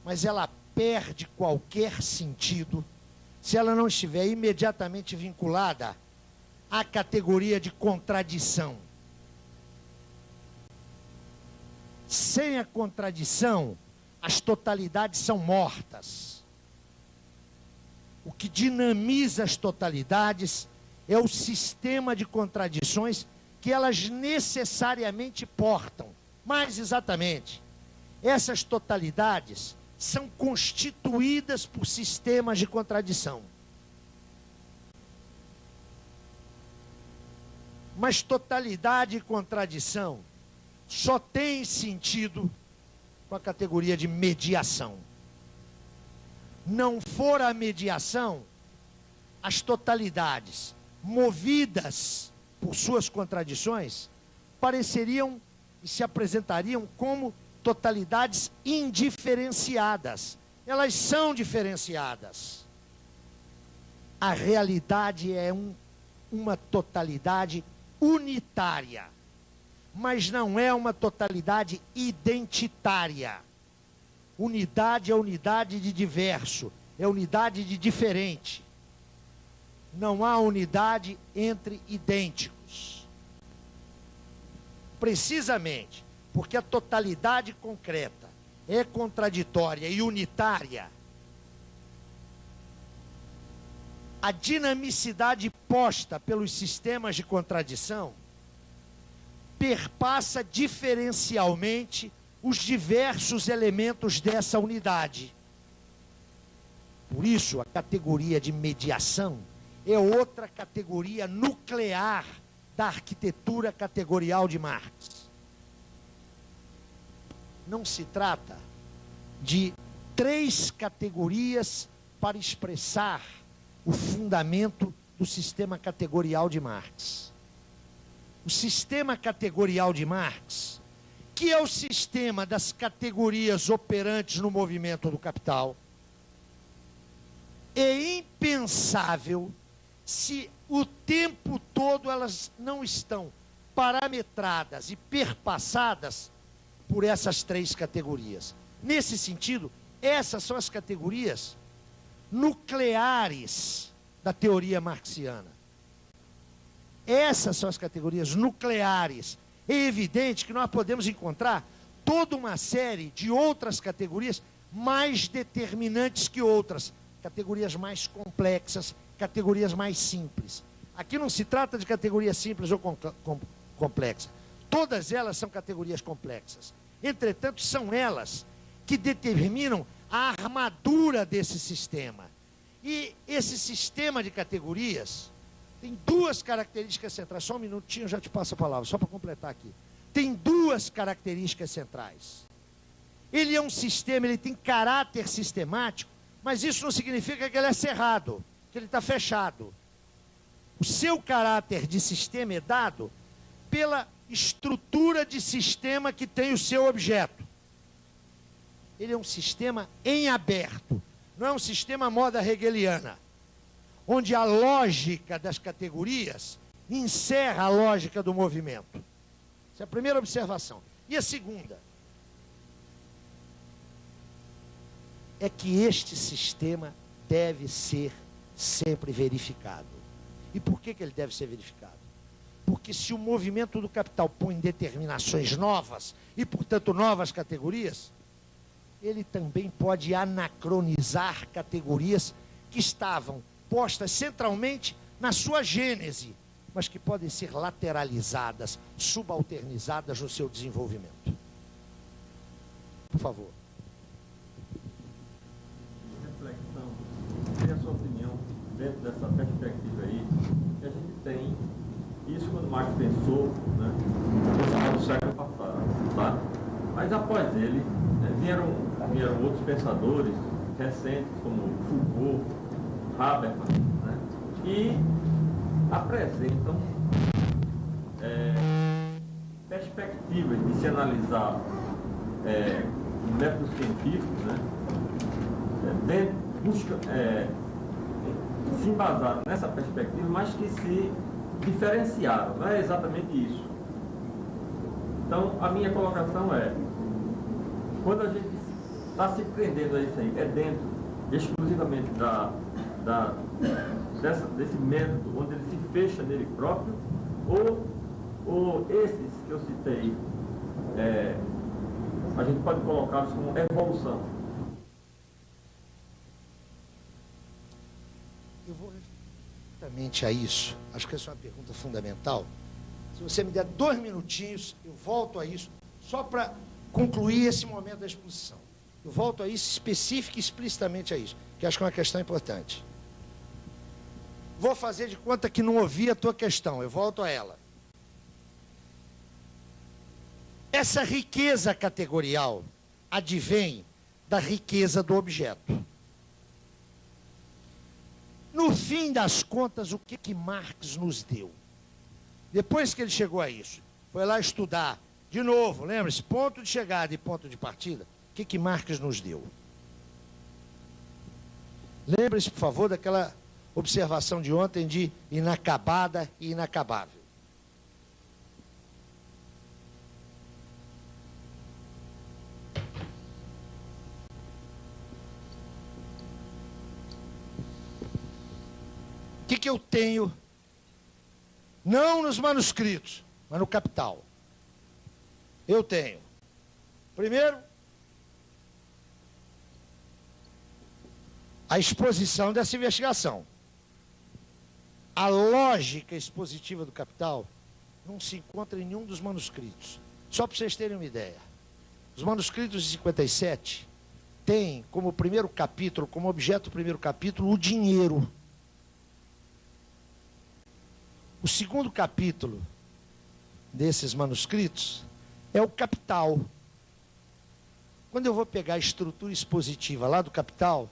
Mas ela perde qualquer sentido se ela não estiver imediatamente vinculada à categoria de contradição. Sem a contradição, as totalidades são mortas. O que dinamiza as totalidades é o sistema de contradições que elas necessariamente portam. Mais exatamente, essas totalidades são constituídas por sistemas de contradição. Mas totalidade e contradição só tem sentido com a categoria de mediação. Não for a mediação, as totalidades, movidas por suas contradições, pareceriam e se apresentariam como totalidades indiferenciadas. Elas são diferenciadas. A realidade é uma totalidade unitária, mas não é uma totalidade identitária. Unidade é unidade de diverso, é unidade de diferente. Não há unidade entre idênticos. Precisamente porque a totalidade concreta é contraditória e unitária, a dinamicidade posta pelos sistemas de contradição perpassa diferencialmente os diversos elementos dessa unidade. Por isso, a categoria de mediação é outra categoria nuclear da arquitetura categorial de Marx. Não se trata de 3 categorias para expressar o fundamento do sistema categorial de Marx. O sistema categorial de Marx, que é o sistema das categorias operantes no movimento do capital, é impensável se o tempo todo elas não estão parametradas e perpassadas por essas 3 categorias. Nesse sentido, essas são as categorias nucleares da teoria marxiana. Essas são as categorias nucleares. É evidente que nós podemos encontrar toda uma série de outras categorias mais determinantes que outras, categorias mais complexas, categorias mais simples. Aqui não se trata de categoria simples ou complexa. Todas elas são categorias complexas. Entretanto, são elas que determinam a armadura desse sistema. E esse sistema de categorias tem 2 características centrais. Só um minutinho, já te passo a palavra, só para completar aqui. Tem 2 características centrais. Ele é um sistema, ele tem caráter sistemático, mas isso não significa que ele é cerrado, que ele está fechado. O seu caráter de sistema é dado pela estrutura de sistema que tem o seu objeto. Ele é um sistema em aberto, não é um sistema moda hegeliana, onde a lógica das categorias encerra a lógica do movimento. Essa é a primeira observação. E a segunda é que este sistema deve ser sempre verificado. E por que ele deve ser verificado? Porque se o movimento do capital põe determinações novas e, portanto, novas categorias, ele também pode anacronizar categorias que estavam postas centralmente na sua gênese, mas que podem ser lateralizadas, subalternizadas no seu desenvolvimento. Por favor. Reflexão, queria a sua opinião dentro dessa perspectiva aí, que a gente tem isso quando Marx pensou, né, no final do século passado, tá? Mas após ele, vieram outros pensadores recentes, como Foucault, Habermas, né, e apresentam perspectivas de se analisar métodos científicos, né, se embasaram nessa perspectiva, mas que se diferenciaram, não é exatamente isso. Então, a minha colocação é, quando a gente está se prendendo a isso aí é dentro exclusivamente desse método onde ele se fecha nele próprio, ou esses que eu citei, a gente pode colocá-los como evolução? Eu vou exatamente a isso. Acho que essa é uma pergunta fundamental. Se você me der 2 minutinhos, eu volto a isso, só para concluir esse momento da exposição. Eu volto a isso específico e explicitamente a isso, que acho que é uma questão importante. Vou fazer de conta que não ouvi a tua questão, eu volto a ela. Essa riqueza categorial advém da riqueza do objeto. No fim das contas, o que Marx nos deu? Depois que ele chegou a isso, foi lá estudar, de novo, lembra-se, ponto de chegada e ponto de partida, o que Marx nos deu? Lembre-se, por favor, daquela observação de ontem de inacabada e inacabável. O que eu tenho, não nos manuscritos, mas no Capital? Eu tenho, primeiro, a exposição dessa investigação. A lógica expositiva do Capital não se encontra em nenhum dos manuscritos. Só para vocês terem uma ideia. Os manuscritos de 57 têm como primeiro capítulo, como objeto do primeiro capítulo, o dinheiro. O segundo capítulo desses manuscritos é o Capital. Quando eu vou pegar a estrutura expositiva lá do Capital,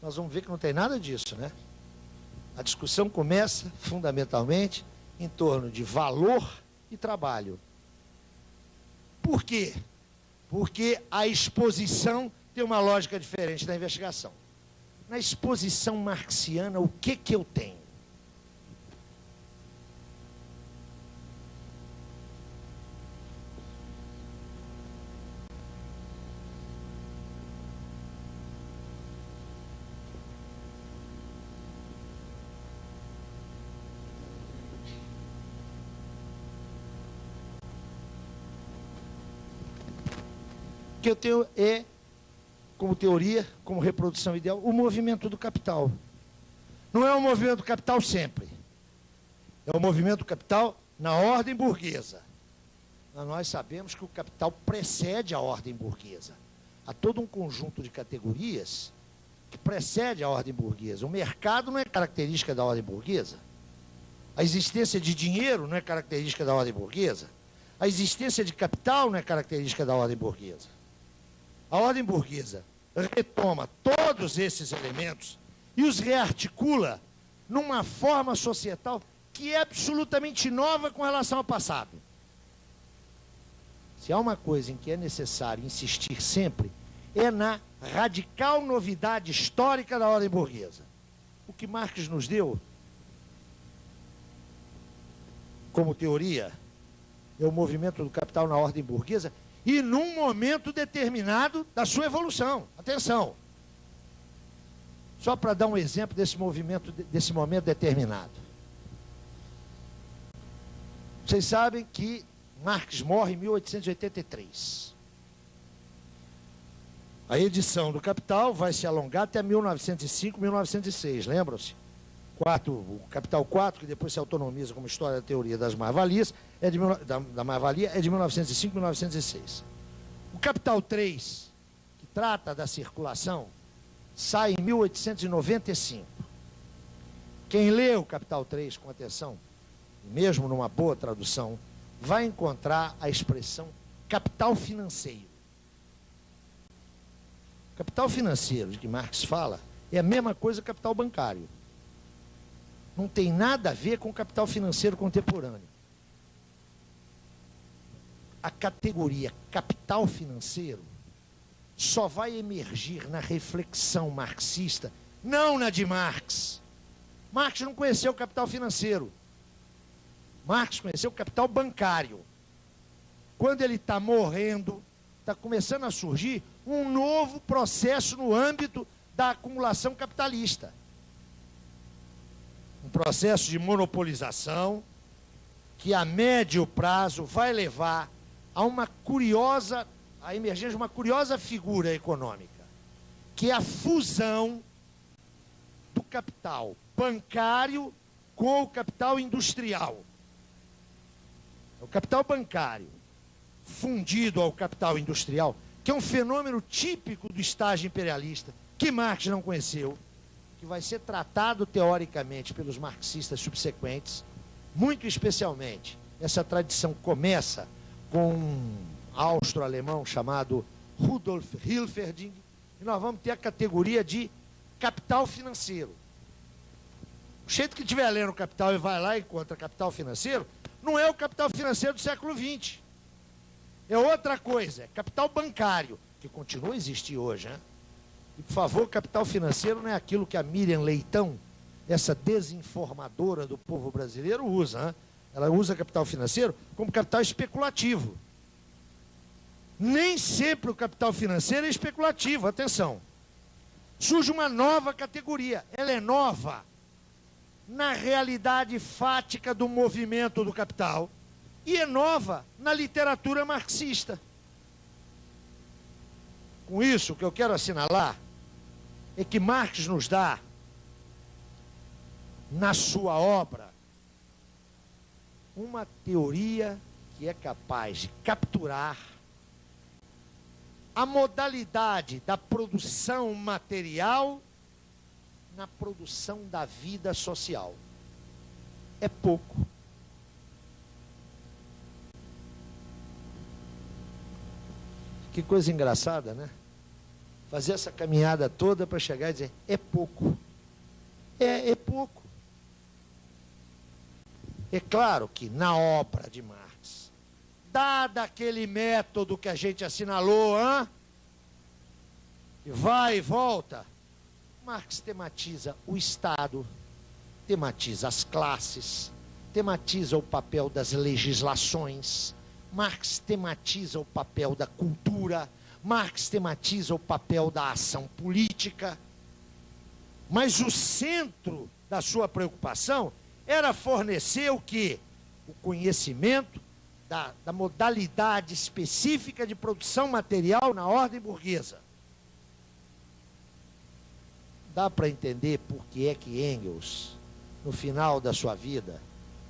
nós vamos ver que não tem nada disso, né? A discussão começa, fundamentalmente, em torno de valor e trabalho. Por quê? Porque a exposição tem uma lógica diferente da investigação. Na exposição marxiana, o que eu tenho? O que eu tenho é, como teoria, como reprodução ideal, o movimento do capital. Não é o movimento do capital sempre. É o movimento do capital na ordem burguesa. Mas nós sabemos que o capital precede a ordem burguesa. Há todo um conjunto de categorias que precede a ordem burguesa. O mercado não é característica da ordem burguesa. A existência de dinheiro não é característica da ordem burguesa. A existência de capital não é característica da ordem burguesa. A ordem burguesa retoma todos esses elementos e os rearticula numa forma societal que é absolutamente nova com relação ao passado. Se há uma coisa em que é necessário insistir sempre, é na radical novidade histórica da ordem burguesa. O que Marx nos deu, como teoria, é o movimento do capital na ordem burguesa, e num momento determinado da sua evolução. Atenção! Só para dar um exemplo desse movimento, desse momento determinado. Vocês sabem que Marx morre em 1883. A edição do Capital vai se alongar até 1905, 1906, lembram-se? O Capital 4, que depois se autonomiza como História da Teoria das Mais-Valias, da mais-valia, é de 1905, 1906. O Capital 3, que trata da circulação, sai em 1895. Quem lê o Capital 3 com atenção, mesmo numa boa tradução, vai encontrar a expressão capital financeiro. O capital financeiro de que Marx fala é a mesma coisa que o capital bancário. Não tem nada a ver com o capital financeiro contemporâneo. A categoria capital financeiro só vai emergir na reflexão marxista, não na de Marx. Marx não conheceu o capital financeiro. Marx conheceu o capital bancário. Quando ele está morrendo, está começando a surgir um novo processo no âmbito da acumulação capitalista. Um processo de monopolização que a médio prazo vai levar a a emergência de uma curiosa figura econômica, que é a fusão do capital bancário com o capital industrial. O capital bancário fundido ao capital industrial, que é um fenômeno típico do estágio imperialista, que Marx não conheceu, que vai ser tratado teoricamente pelos marxistas subsequentes, muito especialmente. Essa tradição começa com um austro-alemão chamado Rudolf Hilferding, e nós vamos ter a categoria de capital financeiro. O jeito que estiver lendo o Capital e vai lá e encontra capital financeiro, não é o capital financeiro do século XX. É outra coisa, é capital bancário, que continua a existir hoje, né? E, por favor, capital financeiro não é aquilo que a Miriam Leitão, essa desinformadora do povo brasileiro, usa, né? Ela usa capital financeiro como capital especulativo. Nem sempre o capital financeiro é especulativo, atenção. Surge uma nova categoria, ela é nova na realidade fática do movimento do capital e é nova na literatura marxista. Com isso, o que eu quero assinalar é que Marx nos dá, na sua obra, uma teoria que é capaz de capturar a modalidade da produção material na produção da vida social. É pouco. Que coisa engraçada, né? Fazer essa caminhada toda para chegar e dizer, é pouco. É pouco. É claro que na obra de Marx, dado aquele método que a gente assinalou, que vai e volta, Marx tematiza o Estado, tematiza as classes, tematiza o papel das legislações, Marx tematiza o papel da cultura, Marx tematiza o papel da ação política, mas o centro da sua preocupação era fornecer o quê? O conhecimento da modalidade específica de produção material na ordem burguesa. Dá para entender por que é que Engels, no final da sua vida,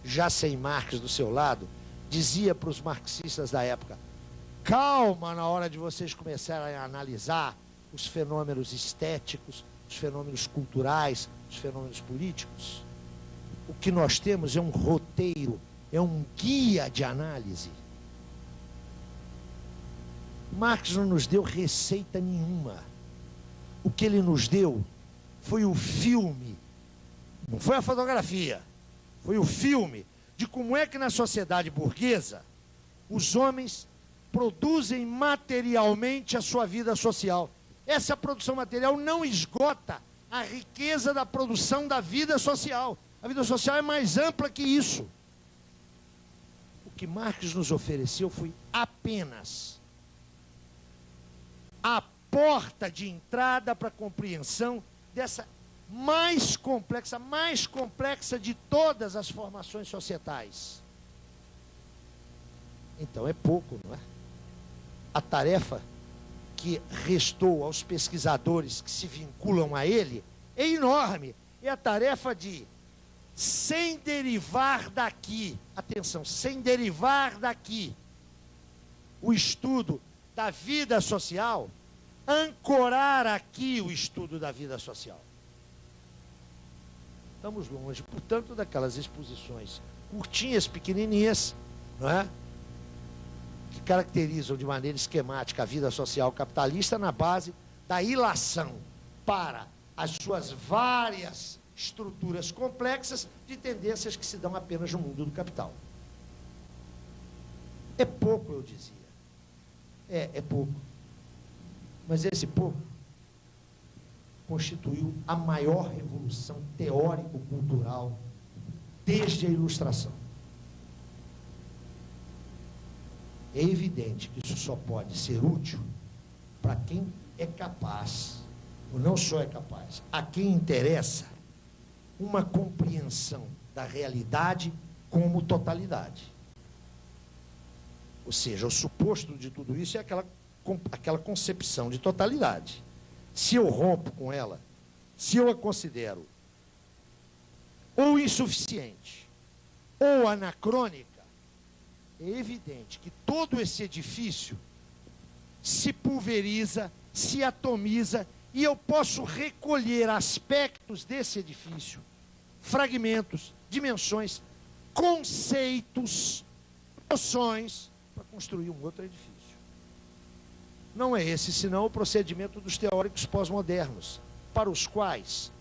já sem Marx do seu lado, dizia para os marxistas da época, calma na hora de vocês começarem a analisar os fenômenos estéticos, os fenômenos culturais, os fenômenos políticos. O que nós temos é um roteiro, é um guia de análise. Marx não nos deu receita nenhuma. O que ele nos deu foi o filme, não foi a fotografia, foi o filme de como é que na sociedade burguesa os homens produzem materialmente a sua vida social. Essa produção material não esgota a riqueza da produção da vida social. A vida social é mais ampla que isso. O que Marx nos ofereceu foi apenas a porta de entrada para a compreensão dessa mais complexa de todas as formações societais. Então é pouco, não é? A tarefa que restou aos pesquisadores que se vinculam a ele é enorme. É a tarefa de, sem derivar daqui, atenção, sem derivar daqui o estudo da vida social, ancorar aqui o estudo da vida social. Estamos longe, portanto, daquelas exposições curtinhas, pequenininhas, não é? Que caracterizam de maneira esquemática a vida social capitalista na base da ilação para as suas várias estruturas complexas de tendências que se dão apenas no mundo do capital. É pouco, eu dizia. É pouco. Mas esse pouco constituiu a maior revolução teórico-cultural desde a Ilustração. É evidente que isso só pode ser útil para quem é capaz, ou não só é capaz, a quem interessa uma compreensão da realidade como totalidade. Ou seja, o suposto de tudo isso é aquela concepção de totalidade. Se eu rompo com ela, se eu a considero ou insuficiente, ou anacrônica, é evidente que todo esse edifício se pulveriza, se atomiza, e eu posso recolher aspectos desse edifício, fragmentos, dimensões, conceitos, noções, para construir um outro edifício. Não é esse, senão, o procedimento dos teóricos pós-modernos, para os quais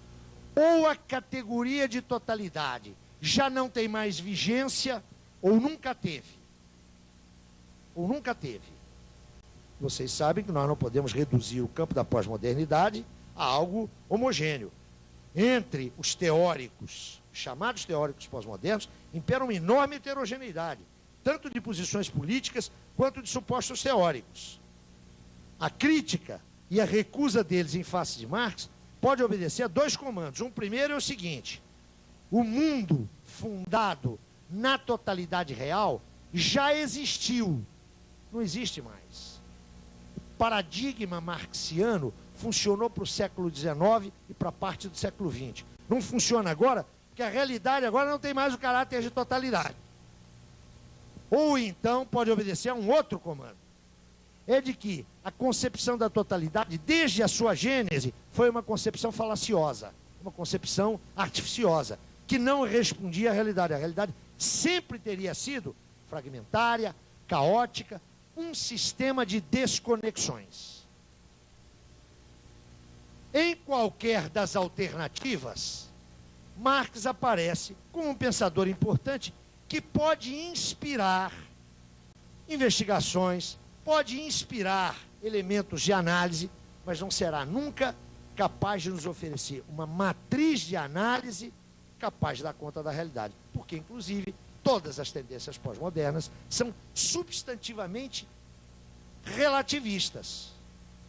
ou a categoria de totalidade já não tem mais vigência, ou nunca teve. Ou nunca teve. Vocês sabem que nós não podemos reduzir o campo da pós-modernidade a algo homogêneo. Entre os teóricos, chamados teóricos pós-modernos, impera uma enorme heterogeneidade, tanto de posições políticas quanto de supostos teóricos. A crítica e a recusa deles em face de Marx pode obedecer a dois comandos. Um primeiro é o seguinte: o mundo fundado na totalidade real já existiu, não existe mais. O paradigma marxiano funcionou para o século XIX e para parte do século XX. Não funciona agora, porque a realidade agora não tem mais o caráter de totalidade. Ou então pode obedecer a um outro comando. É de que a concepção da totalidade, desde a sua gênese, foi uma concepção falaciosa, uma concepção artificiosa, que não respondia à realidade. A realidade sempre teria sido fragmentária, caótica, um sistema de desconexões. Em qualquer das alternativas, Marx aparece como um pensador importante que pode inspirar investigações, pode inspirar elementos de análise, mas não será nunca capaz de nos oferecer uma matriz de análise capaz de dar conta da realidade. Porque, inclusive, todas as tendências pós-modernas são substantivamente relativistas,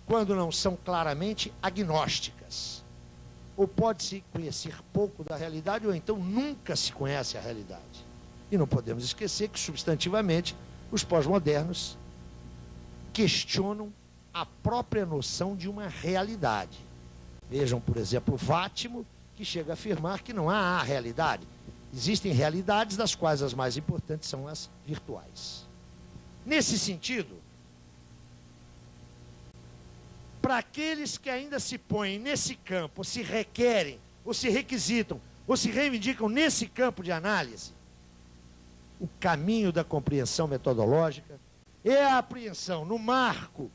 quando não são claramente agnósticas. Ou pode-se conhecer pouco da realidade, ou então nunca se conhece a realidade. E não podemos esquecer que, substantivamente, os pós-modernos questionam a própria noção de uma realidade. Vejam, por exemplo, Vátimo, que chega a afirmar que não há a realidade. Existem realidades, das quais as mais importantes são as virtuais. Nesse sentido, para aqueles que ainda se põem nesse campo, ou se requerem, ou se requisitam, ou se reivindicam nesse campo de análise, o caminho da compreensão metodológica é a apreensão, no marco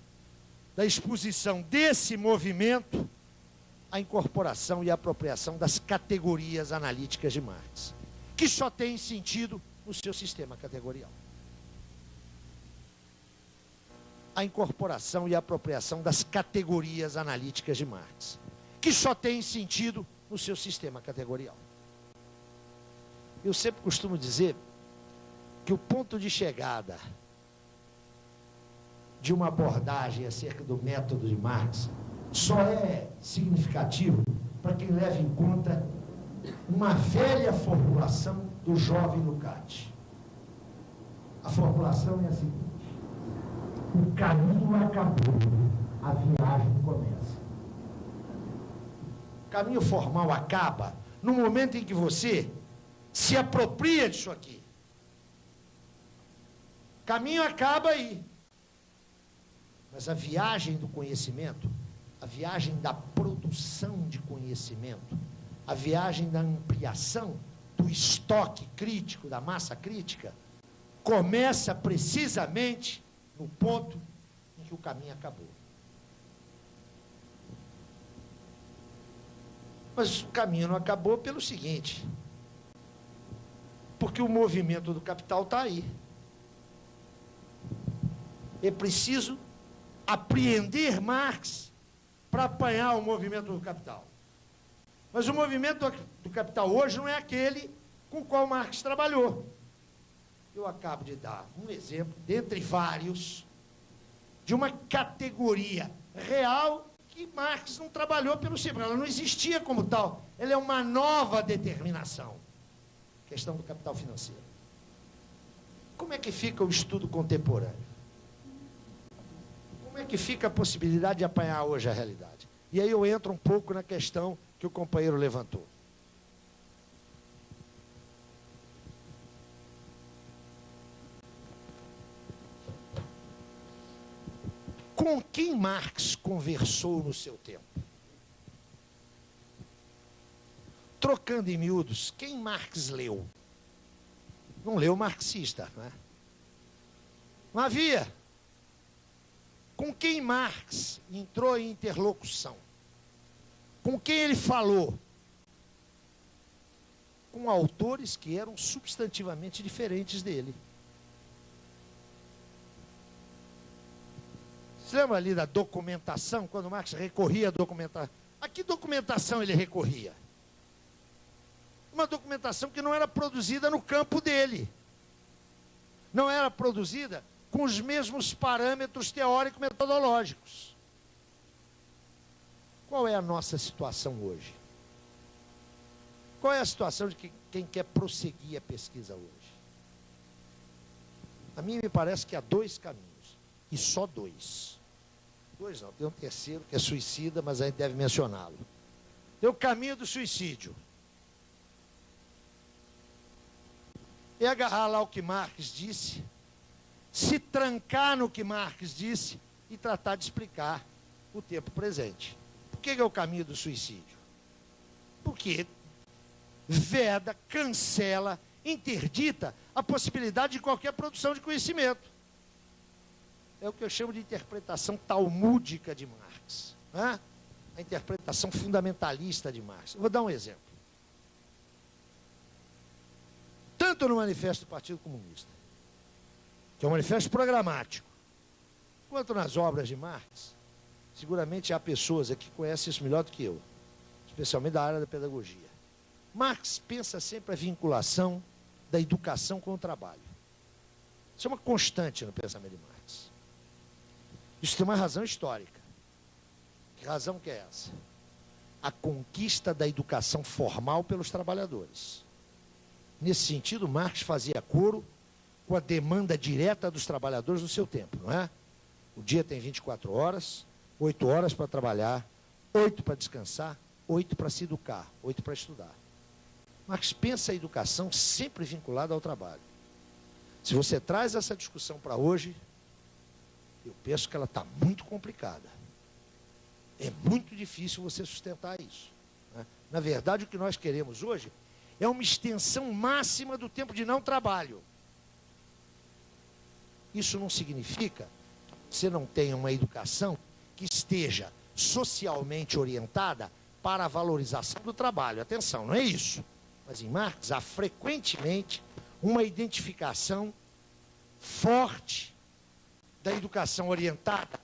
da exposição desse movimento, a incorporação e a apropriação das categorias analíticas de Marx, que só tem sentido no seu sistema categorial. A incorporação e a apropriação das categorias analíticas de Marx, que só tem sentido no seu sistema categorial. Eu sempre costumo dizer que o ponto de chegada de uma abordagem acerca do método de Marx só é significativo para quem leva em conta uma velha formulação do jovem Lukács. A formulação é a seguinte: o caminho acabou, a viagem começa. O caminho formal acaba no momento em que você se apropria disso aqui. O caminho acaba aí. Mas a viagem do conhecimento, a viagem da produção de conhecimento, a viagem da ampliação do estoque crítico, da massa crítica, começa precisamente no ponto em que o caminho acabou. Mas o caminho não acabou pelo seguinte: porque o movimento do capital está aí. É preciso apreender Marx para apanhar o movimento do capital. Mas o movimento do capital hoje não é aquele com o qual Marx trabalhou. Eu acabo de dar um exemplo, dentre vários, de uma categoria real que Marx não trabalhou pelo simples, ela não existia como tal. Ela é uma nova determinação. Questão do capital financeiro. Como é que fica o estudo contemporâneo? Como é que fica a possibilidade de apanhar hoje a realidade? E aí eu entro um pouco na questão que o companheiro levantou. Com quem Marx conversou no seu tempo? Trocando em miúdos, quem Marx leu? Não leu marxista, não é? Não havia. Com quem Marx entrou em interlocução? Com quem ele falou? Com autores que eram substantivamente diferentes dele. Você lembra ali da documentação, quando Marx recorria à documentação? A que documentação ele recorria? Uma documentação que não era produzida no campo dele. Não era produzida com os mesmos parâmetros teórico-metodológicos. Qual é a nossa situação hoje? Qual é a situação de quem quer prosseguir a pesquisa hoje? A mim me parece que há dois caminhos, e só dois. Dois não, tem um terceiro que é suicida, mas a gente deve mencioná-lo. Tem o caminho do suicídio. É agarrar lá o que Marx disse, se trancar no que Marx disse e tratar de explicar o tempo presente. Por que é o caminho do suicídio? Porque veda, cancela, interdita a possibilidade de qualquer produção de conhecimento. É o que eu chamo de interpretação talmúdica de Marx, né? A interpretação fundamentalista de Marx. Eu vou dar um exemplo. Tanto no Manifesto do Partido Comunista, que é um manifesto programático, quanto nas obras de Marx, seguramente há pessoas aqui que conhecem isso melhor do que eu, especialmente da área da pedagogia. Marx pensa sempre a vinculação da educação com o trabalho. Isso é uma constante no pensamento de Marx. Isso tem uma razão histórica. Que razão que é essa? A conquista da educação formal pelos trabalhadores. Nesse sentido, Marx fazia coro com a demanda direta dos trabalhadores no seu tempo, não é? O dia tem 24 horas, 8 horas para trabalhar, 8 para descansar, 8 para se educar, 8 para estudar. Marx pensa a educação sempre vinculada ao trabalho. Se você traz essa discussão para hoje, eu penso que ela está muito complicada. É muito difícil você sustentar isso, né? Na verdade, o que nós queremos hoje é uma extensão máxima do tempo de não trabalho. Isso não significa que você não tenha uma educação que esteja socialmente orientada para a valorização do trabalho. Atenção, não é isso. Mas em Marx há frequentemente uma identificação forte da educação orientada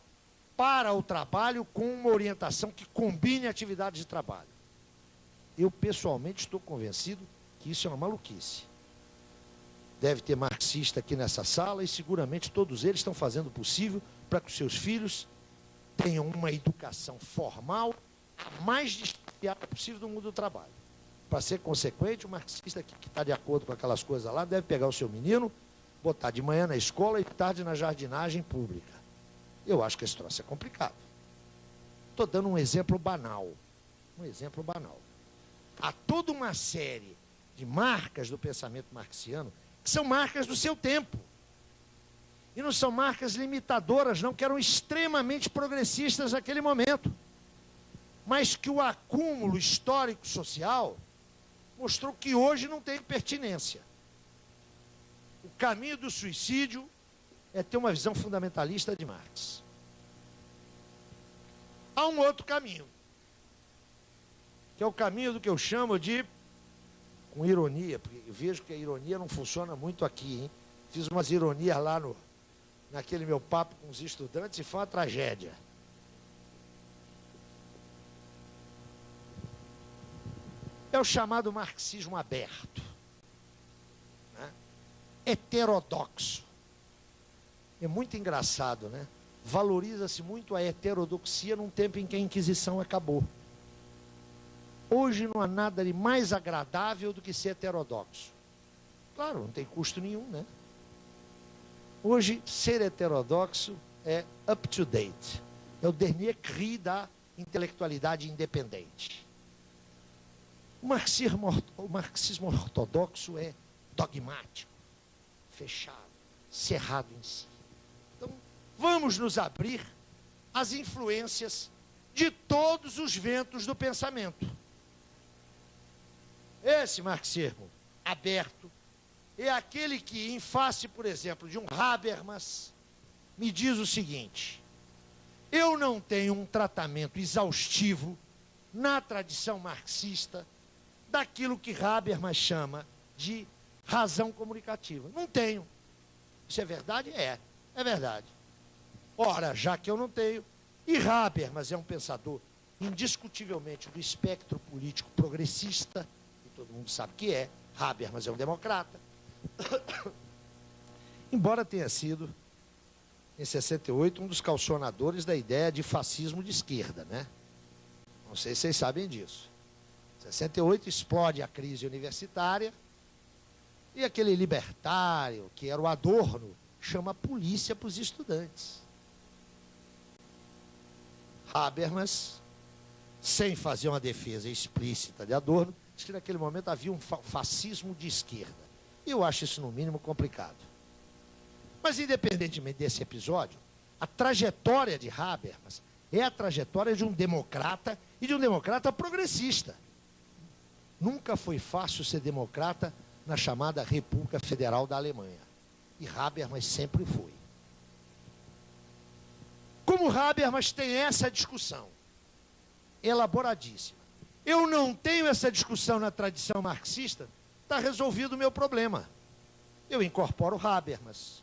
para o trabalho com uma orientação que combine atividades de trabalho. Eu, pessoalmente, estou convencido que isso é uma maluquice. Deve ter marxista aqui nessa sala e seguramente todos eles estão fazendo o possível para que os seus filhos tenham uma educação formal a mais distanciada possível do mundo do trabalho. Para ser consequente, o marxista que está de acordo com aquelas coisas lá deve pegar o seu menino, botar de manhã na escola e de tarde na jardinagem pública. Eu acho que esse troço é complicado. Estou dando um exemplo banal. Um exemplo banal. Há toda uma série de marcas do pensamento marxiano que são marcas do seu tempo. E não são marcas limitadoras, não, que eram extremamente progressistas naquele momento. Mas que o acúmulo histórico-social mostrou que hoje não tem pertinência. O caminho do suicídio é ter uma visão fundamentalista de Marx. Há um outro caminho, que é o caminho do que eu chamo de, com ironia, porque eu vejo que a ironia não funciona muito aqui, hein? Fiz umas ironias lá naquele meu papo com os estudantes e foi uma tragédia. É o chamado marxismo aberto, né? Heterodoxo. É muito engraçado, né? valoriza-se muito a heterodoxia num tempo em que a Inquisição acabou. Hoje não há nada de mais agradável do que ser heterodoxo. Claro, não tem custo nenhum, né? Hoje, ser heterodoxo é up to date. É o dernier cri da intelectualidade independente. O marxismo ortodoxo é dogmático, fechado, cerrado em si. Então, vamos nos abrir às influências de todos os ventos do pensamento. Esse marxismo aberto é aquele que, em face, por exemplo, de um Habermas, me diz o seguinte: eu não tenho um tratamento exaustivo na tradição marxista daquilo que Habermas chama de razão comunicativa. Não tenho. Isso é verdade? É verdade. Ora, já que eu não tenho, e Habermas é um pensador indiscutivelmente do espectro político progressista, que todo mundo sabe que é, Habermas é um democrata, embora tenha sido, em 68, um dos caucionadores da ideia de fascismo de esquerda, né? Não sei se vocês sabem disso. Em 68 explode a crise universitária e aquele libertário, que era o Adorno, chama a polícia para os estudantes. Habermas, sem fazer uma defesa explícita de Adorno, diz que naquele momento havia um fascismo de esquerda. E eu acho isso, no mínimo, complicado. Mas, independentemente desse episódio, a trajetória de Habermas é a trajetória de um democrata e de um democrata progressista. Nunca foi fácil ser democrata na chamada República Federal da Alemanha. E Habermas sempre foi. Como Habermas tem essa discussão elaboradíssima, eu não tenho essa discussão na tradição marxista, está resolvido o meu problema. Eu incorporo Habermas.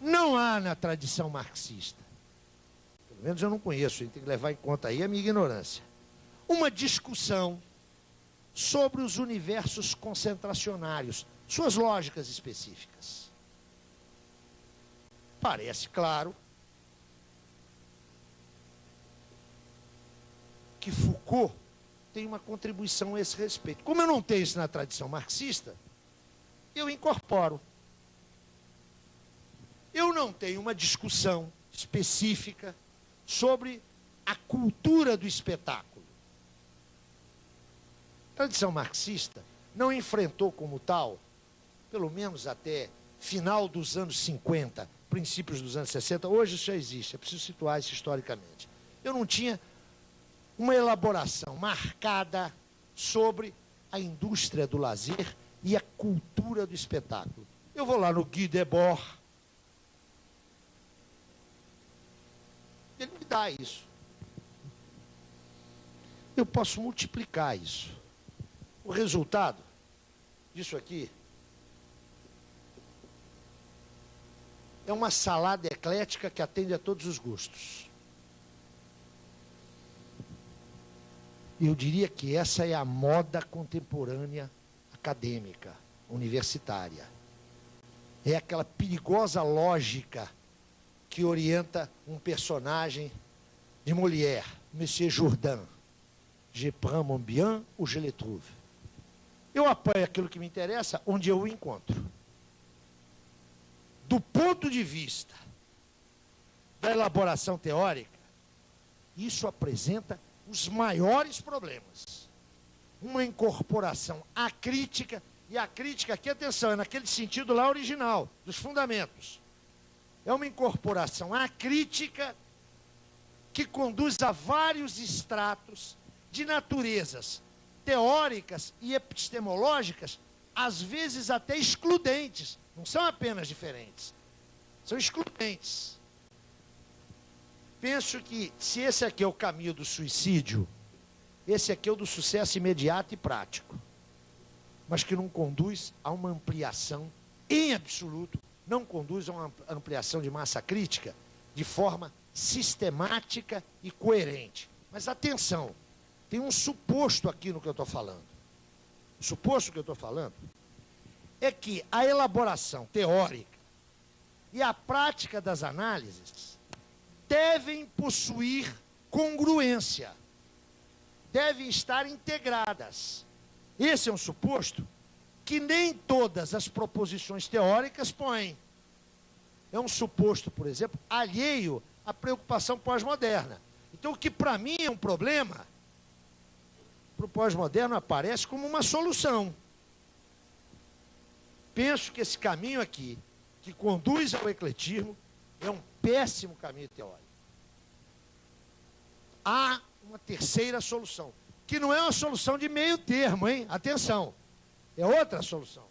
Não há na tradição marxista, pelo menos eu não conheço, a gente tem que levar em conta aí a minha ignorância, uma discussão sobre os universos concentracionários, suas lógicas específicas. Parece claro que Foucault tem uma contribuição a esse respeito. Como eu não tenho isso na tradição marxista, eu incorporo. Eu não tenho uma discussão específica sobre a cultura do espetáculo. A tradição marxista não enfrentou como tal, pelo menos até final dos anos 50, princípios dos anos 60, hoje isso já existe, é preciso situar isso historicamente. Eu não tinha uma elaboração marcada sobre a indústria do lazer e a cultura do espetáculo. Eu vou lá no Guy Debord, ele me dá isso. Eu posso multiplicar isso. O resultado disso aqui é uma salada eclética que atende a todos os gostos. Eu diria que essa é a moda contemporânea acadêmica, universitária. É aquela perigosa lógica que orienta um personagem de Molière, Monsieur Jourdain. Je prends mon bien ou je le trouve. Eu apoio aquilo que me interessa onde eu o encontro. Do ponto de vista da elaboração teórica, isso apresenta os maiores problemas. Uma incorporação acrítica, e a crítica aqui, atenção, é naquele sentido lá original, dos fundamentos. É uma incorporação acrítica que conduz a vários estratos de naturezas teóricas e epistemológicas, às vezes até excludentes. Não são apenas diferentes, são excludentes. Penso que, se esse aqui é o caminho do suicídio, esse aqui é o do sucesso imediato e prático, mas que não conduz a uma ampliação, em absoluto, não conduz a uma ampliação de massa crítica de forma sistemática e coerente. Mas atenção, tem um suposto aqui no que eu estou falando. O suposto que eu estou falando é que a elaboração teórica e a prática das análises devem possuir congruência, devem estar integradas. Esse é um suposto que nem todas as proposições teóricas põem. É um suposto, por exemplo, alheio à preocupação pós-moderna. Então, o que para mim é um problema, para o pós-moderno aparece como uma solução. Penso que esse caminho aqui, que conduz ao ecletismo, é um péssimo caminho teórico. Há uma terceira solução, que não é uma solução de meio termo, hein? Atenção, é outra solução.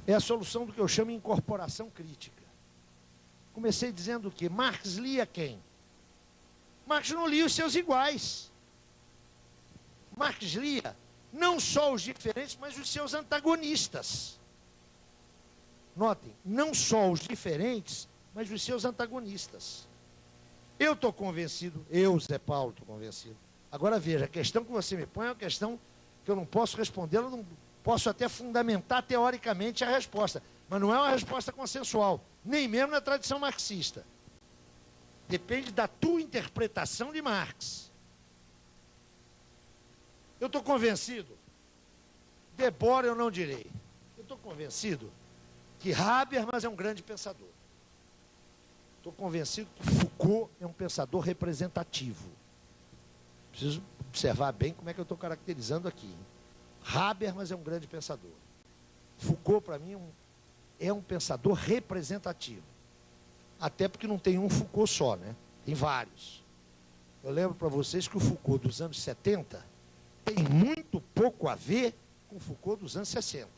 É a solução do que eu chamo de incorporação crítica. Comecei dizendo o quê? Marx lia quem? Marx não lia os seus iguais. Marx lia não só os diferentes, mas os seus antagonistas. Notem, não só os diferentes, mas os seus antagonistas. Eu estou convencido, Zé Paulo, estou convencido. Agora veja, a questão que você me põe é uma questão que eu não posso responder, eu não posso até fundamentar teoricamente a resposta, mas não é uma resposta consensual, nem mesmo na tradição marxista. Depende da tua interpretação de Marx. Eu estou convencido, Debord eu não direi, eu estou convencido que Habermas é um grande pensador. Estou convencido que Foucault é um pensador representativo. Preciso observar bem como é que eu estou caracterizando aqui. Habermas é um grande pensador. Foucault, para mim, é um pensador representativo. Até porque não tem um Foucault só, né? Tem vários. Eu lembro para vocês que o Foucault dos anos 70 tem muito pouco a ver com o Foucault dos anos 60.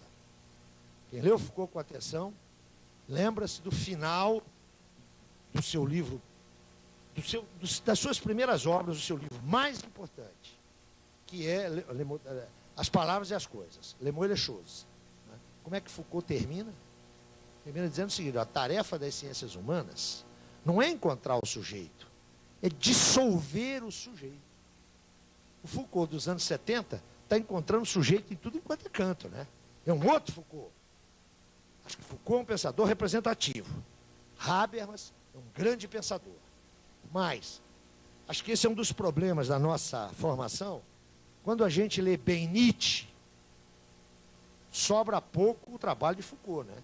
Quem leu Foucault com atenção, lembra-se do final do seu livro, das suas primeiras obras, do seu livro mais importante, que é As Palavras e as Coisas, Le Mots et les Choses. Como é que Foucault termina? Termina dizendo o seguinte: a tarefa das ciências humanas não é encontrar o sujeito, é dissolver o sujeito. O Foucault dos anos 70 está encontrando o sujeito em tudo enquanto é canto, né? É um outro Foucault. Acho que Foucault é um pensador representativo. Habermas é um grande pensador. Mas, acho que esse é um dos problemas da nossa formação. Quando a gente lê bem Nietzsche, sobra pouco o trabalho de Foucault, né?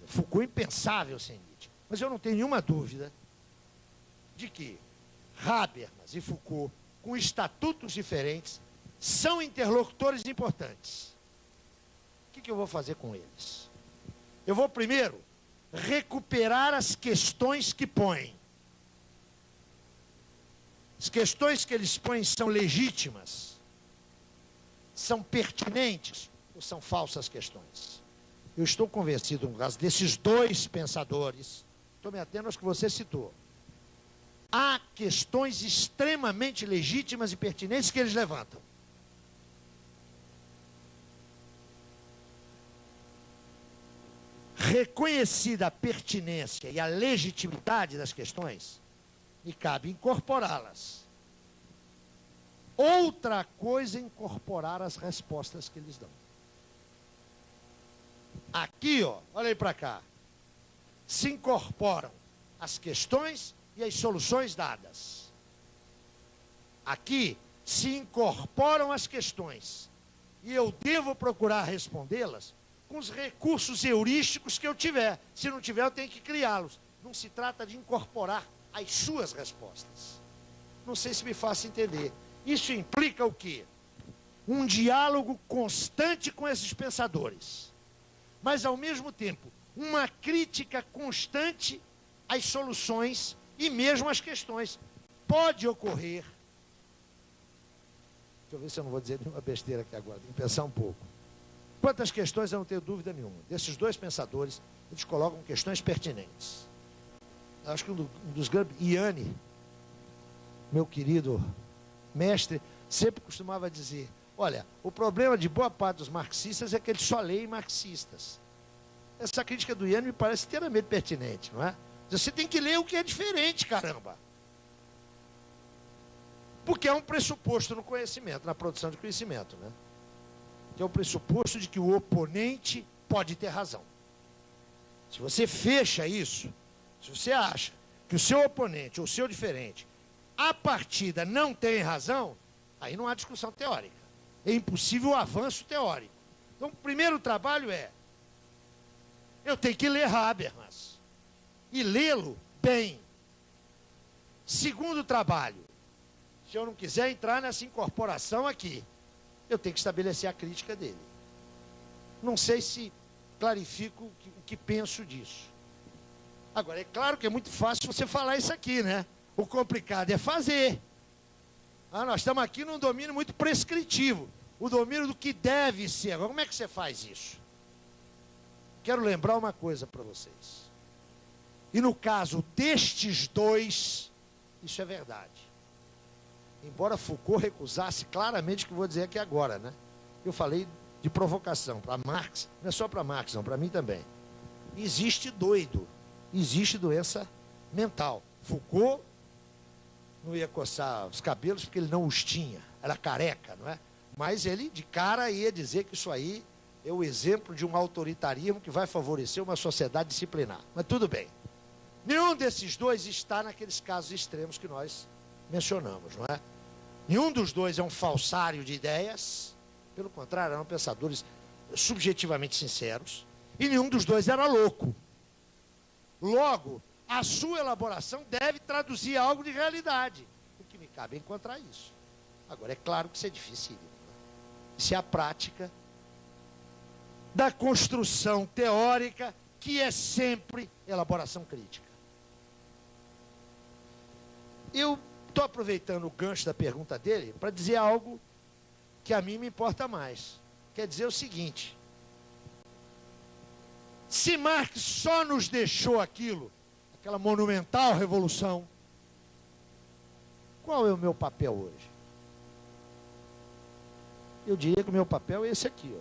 Foucault é impensável sem Nietzsche. Mas eu não tenho nenhuma dúvida de que Habermas e Foucault, com estatutos diferentes, são interlocutores importantes. O que eu vou fazer com eles? Eu vou primeiro recuperar as questões que põem. As questões que eles põem são legítimas, são pertinentes ou são falsas questões? Eu estou convencido, no caso desses dois pensadores, estou me atendo aos que você citou, há questões extremamente legítimas e pertinentes que eles levantam. Reconhecida a pertinência e a legitimidade das questões, me cabe incorporá-las. Outra coisa é incorporar as respostas que eles dão. Aqui, ó, olha aí para cá, se incorporam as questões e as soluções dadas. Aqui se incorporam as questões e eu devo procurar respondê-las com os recursos heurísticos que eu tiver. Se não tiver, eu tenho que criá-los. Não se trata de incorporar as suas respostas. Não sei se me faço entender. Isso implica o quê? Um diálogo constante com esses pensadores, mas ao mesmo tempo uma crítica constante às soluções e mesmo às questões. Pode ocorrer, deixa eu ver se eu não vou dizer nenhuma besteira aqui agora, tem que pensar um pouco. Quantas questões eu não tenho dúvida nenhuma. Desses dois pensadores, eles colocam questões pertinentes. Acho que um dos grandes, Iane, meu querido mestre, sempre costumava dizer, olha, o problema de boa parte dos marxistas é que eles só leem marxistas. Essa crítica do Iane me parece inteiramente pertinente, não é? Você tem que ler o que é diferente, caramba. Porque é um pressuposto no conhecimento, na produção de conhecimento, né? que é o pressuposto de que o oponente pode ter razão. Se você fecha isso, se você acha que o seu oponente ou o seu diferente, a partida não tem razão, aí não há discussão teórica. É impossível o avanço teórico. Então, o primeiro trabalho é, eu tenho que ler Habermas e lê-lo bem. Segundo trabalho, se eu não quiser entrar nessa incorporação aqui, eu tenho que estabelecer a crítica dele. Não sei se clarifico o que penso disso. Agora, é claro que é muito fácil você falar isso aqui, né? O complicado é fazer. Nós estamos aqui num domínio muito prescritivo. O domínio do que deve ser. Agora, como é que você faz isso? Quero lembrar uma coisa para vocês. E no caso destes dois, isso é verdade. Embora Foucault recusasse claramente o que eu vou dizer aqui agora, né? Eu falei de provocação para Marx, não é só para Marx, não, para mim também. Existe doido, existe doença mental. Foucault não ia coçar os cabelos porque ele não os tinha, era careca, não é? Mas ele de cara ia dizer que isso aí é o exemplo de um autoritarismo que vai favorecer uma sociedade disciplinar. Mas tudo bem. Nenhum desses dois está naqueles casos extremos que nós mencionamos, não é? Nenhum dos dois é um falsário de ideias, pelo contrário, eram pensadores subjetivamente sinceros, e nenhum dos dois era louco. Logo, a sua elaboração deve traduzir algo de realidade. O que me cabe é encontrar isso. Agora, é claro que isso é difícil. Isso é a prática da construção teórica, que é sempre elaboração crítica. Eu estou aproveitando o gancho da pergunta dele para dizer algo que a mim me importa mais. Quer dizer o seguinte: se Marx só nos deixou aquilo, aquela monumental revolução, qual é o meu papel hoje? Eu diria que o meu papel é esse aqui,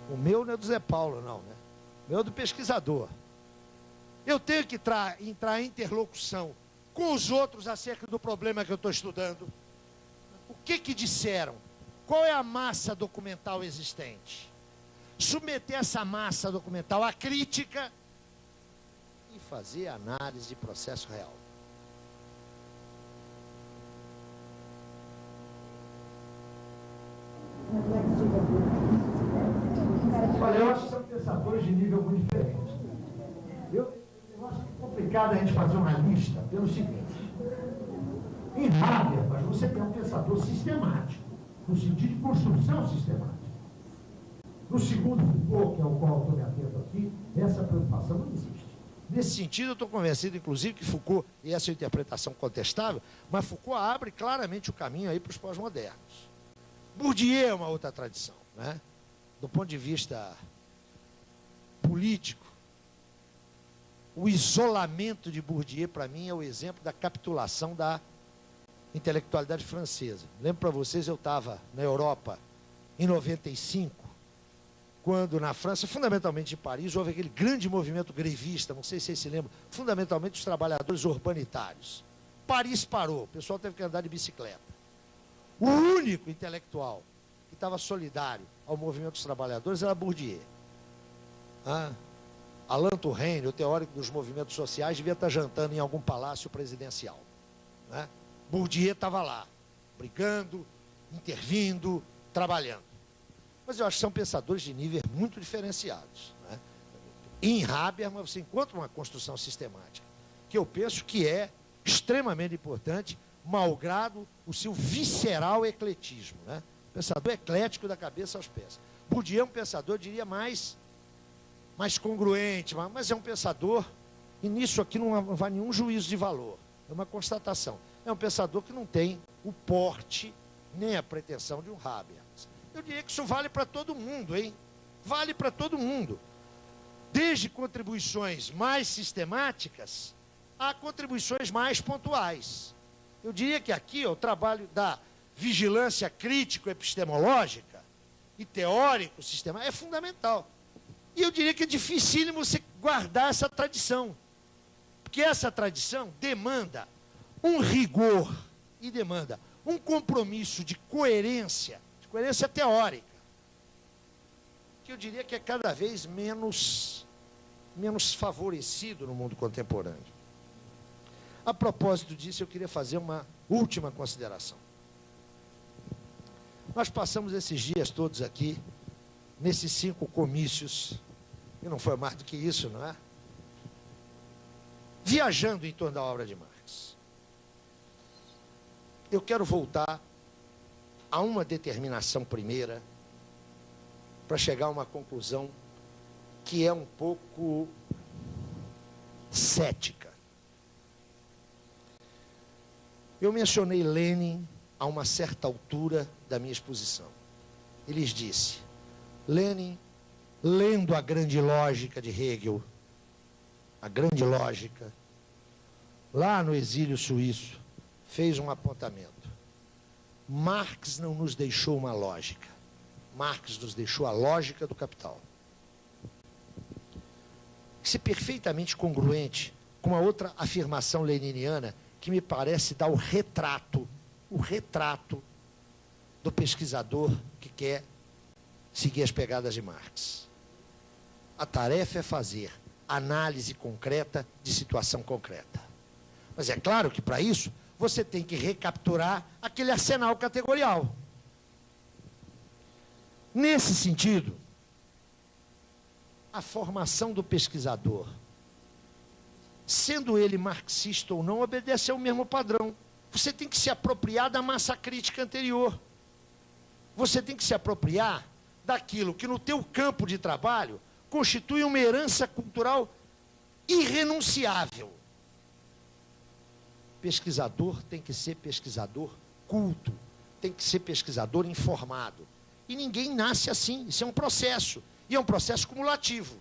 ó. O meu não é do Zé Paulo, não, né? O meu é do pesquisador. Eu tenho que entrar em interlocução com os outros acerca do problema que eu estou estudando. O que disseram? Qual é a massa documental existente? Submeter essa massa documental à crítica e fazer análise de processo real. Olha, eu acho que são pensadores de nível muito diferente. Eu acho que é complicado a gente fazer uma lista pelo seguinte: em Habermas você tem um pensador sistemático, no sentido de construção sistemática. No segundo Foucault, que é o qual eu estou me atento aqui, essa preocupação não existe. Nesse sentido, eu estou convencido, inclusive, que Foucault, e essa é a interpretação contestável, mas Foucault abre claramente o caminho aí para os pós-modernos. Bourdieu é uma outra tradição, né? Do ponto de vista político, o isolamento de Bourdieu, para mim, é o exemplo da capitulação da intelectualidade francesa. Lembro para vocês, eu estava na Europa em 95, quando na França, fundamentalmente em Paris, houve aquele grande movimento grevista, não sei se vocês se lembram, fundamentalmente os trabalhadores urbanitários. Paris parou, o pessoal teve que andar de bicicleta. O único intelectual que estava solidário ao movimento dos trabalhadores era Bourdieu. Alain Touraine, o teórico dos movimentos sociais, devia estar jantando em algum palácio presidencial, né? Bourdieu estava lá, brigando, intervindo, trabalhando. Mas eu acho que são pensadores de nível muito diferenciados, né? Em Habermas você encontra uma construção sistemática, que eu penso que é extremamente importante, malgrado o seu visceral ecletismo, né? Pensador eclético da cabeça aos pés. Bourdieu é um pensador, eu diria, mais congruente, mas é um pensador, e nisso aqui não vai nenhum juízo de valor, é uma constatação. É um pensador que não tem o porte, nem a pretensão de um Habermas. Eu diria que isso vale para todo mundo, hein? Vale para todo mundo. Desde contribuições mais sistemáticas a contribuições mais pontuais. Eu diria que aqui ó, o trabalho da vigilância crítico-epistemológica e teórico-sistemática é fundamental. E eu diria que é dificílimo você guardar essa tradição. Porque essa tradição demanda um rigor e demanda um compromisso de coerência teórica, que eu diria que é cada vez menos favorecido no mundo contemporâneo. A propósito disso, eu queria fazer uma última consideração. Nós passamos esses dias todos aqui, nesses 5 comícios, e não foi mais do que isso, não é? Viajando em torno da obra de Marx. Eu quero voltar a uma determinação primeira, para chegar a uma conclusão que é um pouco cética. Eu mencionei Lenin a uma certa altura da minha exposição. Ele lhes disse, Lenin, lendo a grande lógica de Hegel, a grande lógica, lá no exílio suíço, fez um apontamento. Marx não nos deixou uma lógica. Marx nos deixou a lógica do capital. Isso é perfeitamente congruente com uma outra afirmação leniniana que me parece dar o retrato do pesquisador que quer seguir as pegadas de Marx. A tarefa é fazer análise concreta de situação concreta. Mas é claro que para isso você tem que recapturar aquele arsenal categorial. Nesse sentido, a formação do pesquisador, sendo ele marxista ou não, obedece ao mesmo padrão. Você tem que se apropriar da massa crítica anterior. Você tem que se apropriar daquilo que no teu campo de trabalho constitui uma herança cultural irrenunciável. Pesquisador tem que ser pesquisador culto, tem que ser pesquisador informado. E ninguém nasce assim, isso é um processo, e é um processo cumulativo.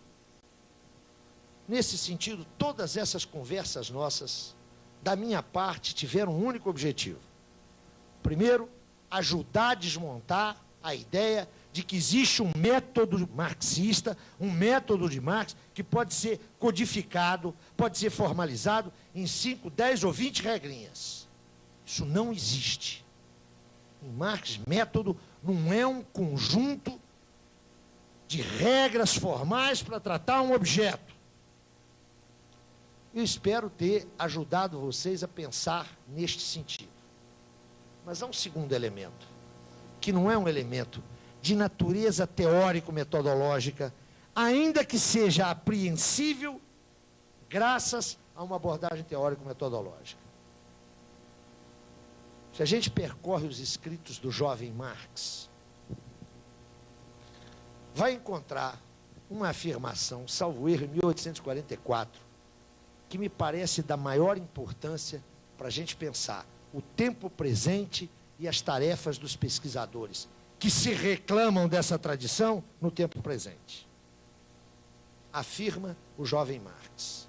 Nesse sentido, todas essas conversas nossas, da minha parte, tiveram um único objetivo. Primeiro, ajudar a desmontar a ideia de que existe um método marxista, um método de Marx, que pode ser codificado, pode ser formalizado em 5, 10 ou 20 regrinhas. Isso não existe. Em Marx, método não é um conjunto de regras formais para tratar um objeto. Eu espero ter ajudado vocês a pensar neste sentido. Mas há um segundo elemento, que não é um elemento de natureza teórico-metodológica, ainda que seja apreensível, graças a uma abordagem teórico-metodológica. Se a gente percorre os escritos do jovem Marx, vai encontrar uma afirmação, salvo erro, em 1844, que me parece da maior importância para a gente pensar o tempo presente e as tarefas dos pesquisadores, que se reclamam dessa tradição no tempo presente. Afirma o jovem Marx: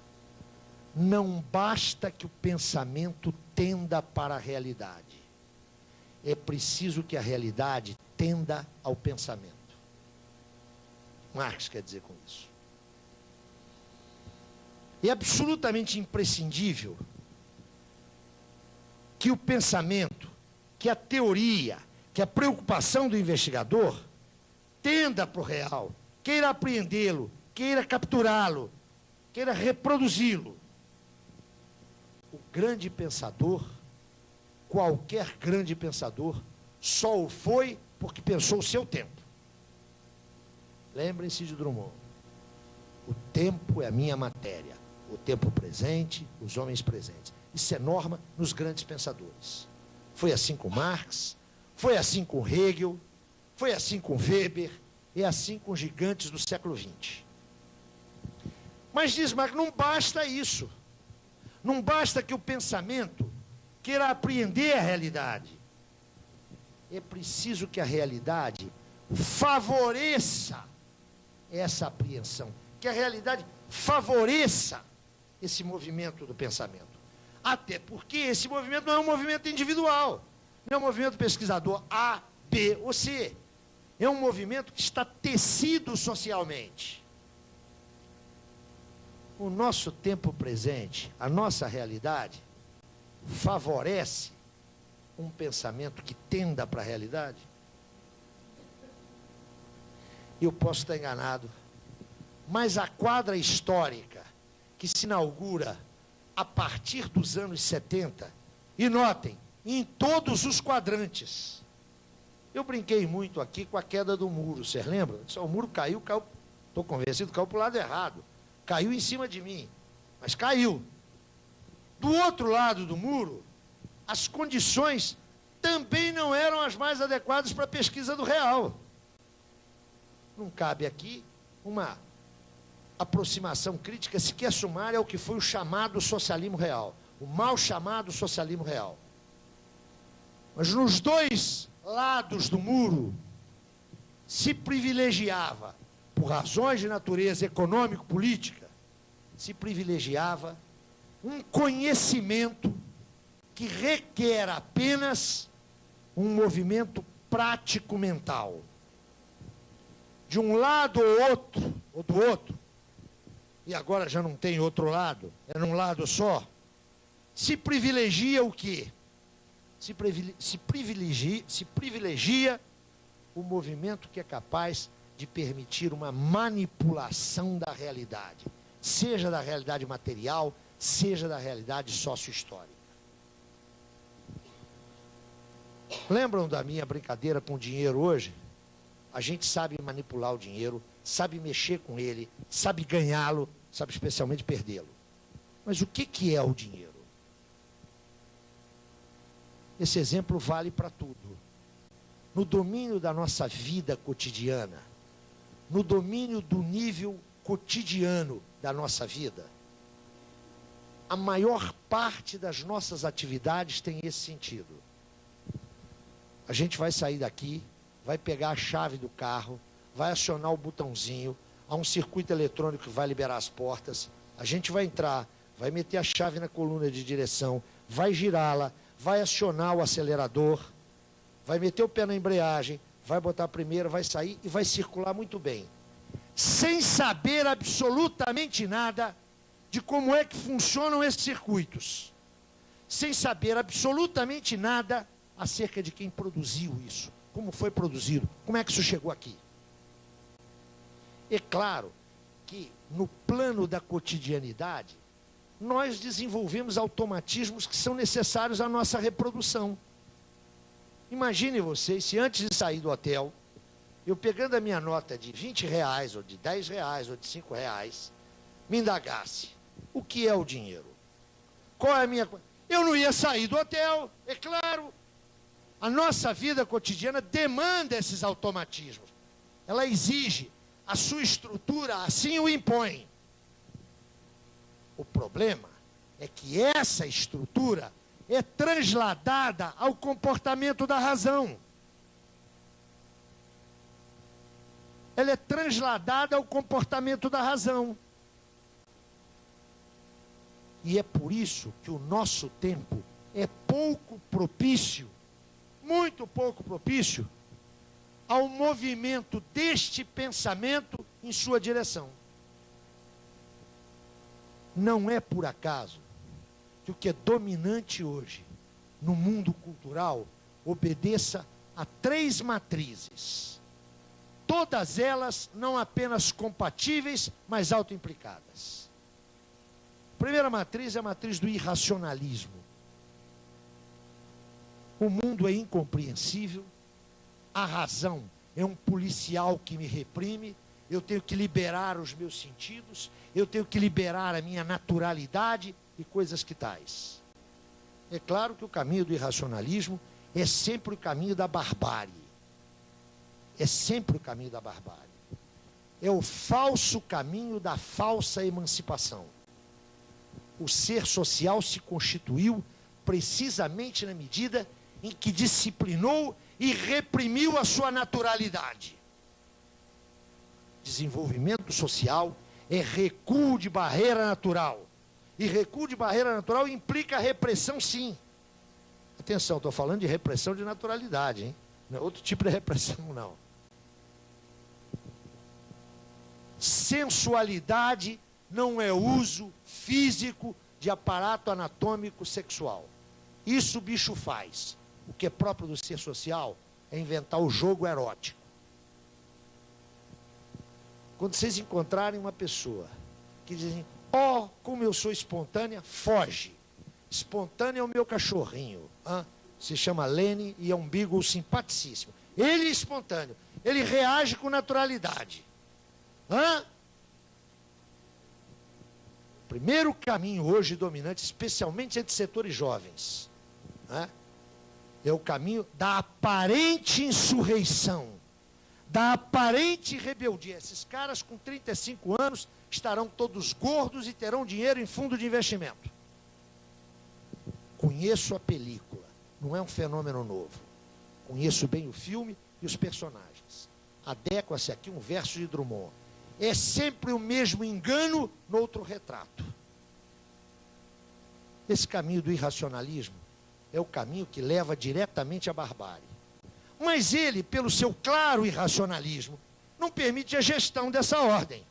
não basta que o pensamento tenda para a realidade, é preciso que a realidade tenda ao pensamento. Marx quer dizer com isso. É absolutamente imprescindível que o pensamento, que a teoria, que a preocupação do investigador tenda para o real, queira apreendê-lo, queira capturá-lo, queira reproduzi-lo. O grande pensador, qualquer grande pensador, só o foi porque pensou o seu tempo. Lembrem-se de Drummond. O tempo é a minha matéria. O tempo presente, os homens presentes. Isso é norma nos grandes pensadores. Foi assim com Marx, foi assim com Hegel, foi assim com Weber, é assim com gigantes do século XX. Mas diz Marx, não basta isso. Não basta que o pensamento queira apreender a realidade. É preciso que a realidade favoreça essa apreensão, que a realidade favoreça esse movimento do pensamento. Até porque esse movimento não é um movimento individual, não é um movimento pesquisador A, B ou C. É um movimento que está tecido socialmente. O nosso tempo presente, a nossa realidade, favorece um pensamento que tenda para a realidade? Eu posso estar enganado, mas a quadra histórica que se inaugura a partir dos anos 70, e notem, em todos os quadrantes. Eu brinquei muito aqui com a queda do muro, vocês lembram? O muro caiu, estou convencido, caiu para o lado errado. Caiu em cima de mim, mas caiu. Do outro lado do muro, as condições também não eram as mais adequadas para a pesquisa do real. Não cabe aqui uma aproximação crítica sequer sumária ao que foi o chamado socialismo real, o mal chamado socialismo real. Mas nos dois lados do muro se privilegiava, por razões de natureza econômico-política, se privilegiava um conhecimento que requer apenas um movimento prático mental. De um lado ou do outro, e agora já não tem outro lado, é num lado só, se privilegia o quê? Se privilegia o movimento que é capaz de permitir uma manipulação da realidade, seja da realidade material, seja da realidade sócio-histórica. Lembram da minha brincadeira com o dinheiro hoje? A gente sabe manipular o dinheiro, sabe mexer com ele, sabe ganhá-lo, sabe especialmente perdê-lo. Mas o que é o dinheiro? Esse exemplo vale para tudo. No domínio da nossa vida cotidiana, no domínio do nível cotidiano da nossa vida, a maior parte das nossas atividades tem esse sentido. A gente vai sair daqui, vai pegar a chave do carro, vai acionar o botãozinho, há um circuito eletrônico que vai liberar as portas, a gente vai entrar, vai meter a chave na coluna de direção, vai girá-la, vai acionar o acelerador, vai meter o pé na embreagem, vai botar a primeira, vai sair e vai circular muito bem. Sem saber absolutamente nada de como é que funcionam esses circuitos. Sem saber absolutamente nada acerca de quem produziu isso. Como foi produzido, como é que isso chegou aqui. É claro que no plano da cotidianidade, nós desenvolvemos automatismos que são necessários à nossa reprodução. Imagine vocês, se antes de sair do hotel, eu pegando a minha nota de R$20, ou de R$10, ou de R$5, me indagasse, o que é o dinheiro? Qual é a minha... Eu não ia sair do hotel, é claro. A nossa vida cotidiana demanda esses automatismos. Ela exige, a sua estrutura assim o impõe. O problema é que essa estrutura é transladada ao comportamento da razão. Ela é transladada ao comportamento da razão. E é por isso que o nosso tempo é pouco propício, muito pouco propício, ao movimento deste pensamento em sua direção. Não é por acaso que o que é dominante hoje no mundo cultural obedeça a 3 matrizes. Todas elas não apenas compatíveis, mas autoimplicadas. A primeira matriz é a matriz do irracionalismo. O mundo é incompreensível, a razão é um policial que me reprime, eu tenho que liberar os meus sentidos, eu tenho que liberar a minha naturalidade e coisas que tais. É claro que o caminho do irracionalismo é sempre o caminho da barbárie. É sempre o caminho da barbárie. É o falso caminho da falsa emancipação. O ser social se constituiu precisamente na medida em que disciplinou e reprimiu a sua naturalidade. Desenvolvimento social é recuo de barreira natural. E recuo de barreira natural implica repressão, sim. Atenção, estou falando de repressão de naturalidade, hein? Não é outro tipo de repressão, não. Sensualidade não é uso físico de aparato anatômico sexual. Isso o bicho faz. o que é próprio do ser social é inventar o jogo erótico. Quando vocês encontrarem uma pessoa que dizem, ó, como eu sou espontânea, foge. Espontânea é o meu cachorrinho. Se chama Lene e é um beagle simpaticíssimo. Ele é espontâneo. Ele reage com naturalidade. O primeiro caminho hoje dominante, especialmente entre setores jovens, é o caminho da aparente insurreição, da aparente rebeldia. Esses caras com 35 anos estarão todos gordos e terão dinheiro em fundo de investimento. Conheço a película, não é um fenômeno novo. Conheço bem o filme e os personagens. Adequa-se aqui um verso de Drummond. É sempre o mesmo engano no outro retrato. Esse caminho do irracionalismo é o caminho que leva diretamente à barbárie. Mas ele, pelo seu claro irracionalismo, não permite a gestão dessa ordem.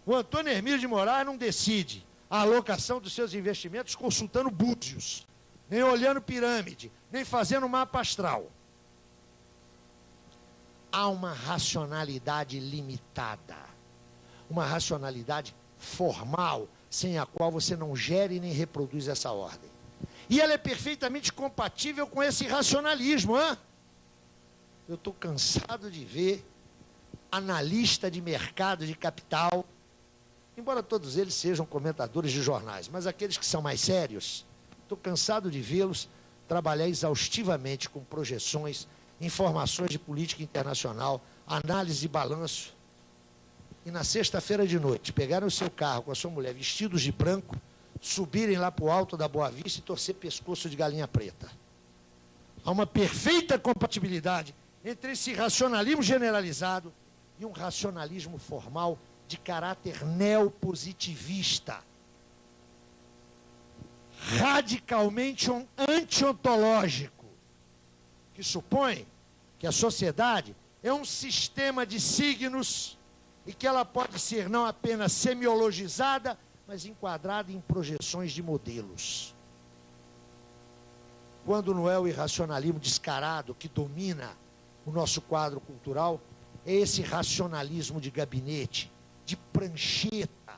O Antônio Hermílio de Moraes não decide a alocação dos seus investimentos consultando búzios, nem olhando pirâmide, nem fazendo mapa astral. Há uma racionalidade limitada, uma racionalidade formal, sem a qual você não gere nem reproduz essa ordem. E ela é perfeitamente compatível com esse racionalismo. Eu estou cansado de ver analista de mercado de capital, embora todos eles sejam comentadores de jornais, mas aqueles que são mais sérios, estou cansado de vê-los trabalhar exaustivamente com projeções, informações de política internacional, análise de balanço, e na sexta-feira de noite pegarem o seu carro com a sua mulher vestidos de branco, subirem lá para o alto da Boa Vista e torcer pescoço de galinha preta. Há uma perfeita compatibilidade entre esse racionalismo generalizado e um racionalismo formal de caráter neopositivista, radicalmente antiontológico, que supõe que a sociedade é um sistema de signos e que ela pode ser não apenas semiologizada, mas enquadrada em projeções de modelos. Quando não é o irracionalismo descarado que domina o nosso quadro cultural, é esse racionalismo de gabinete, de prancheta,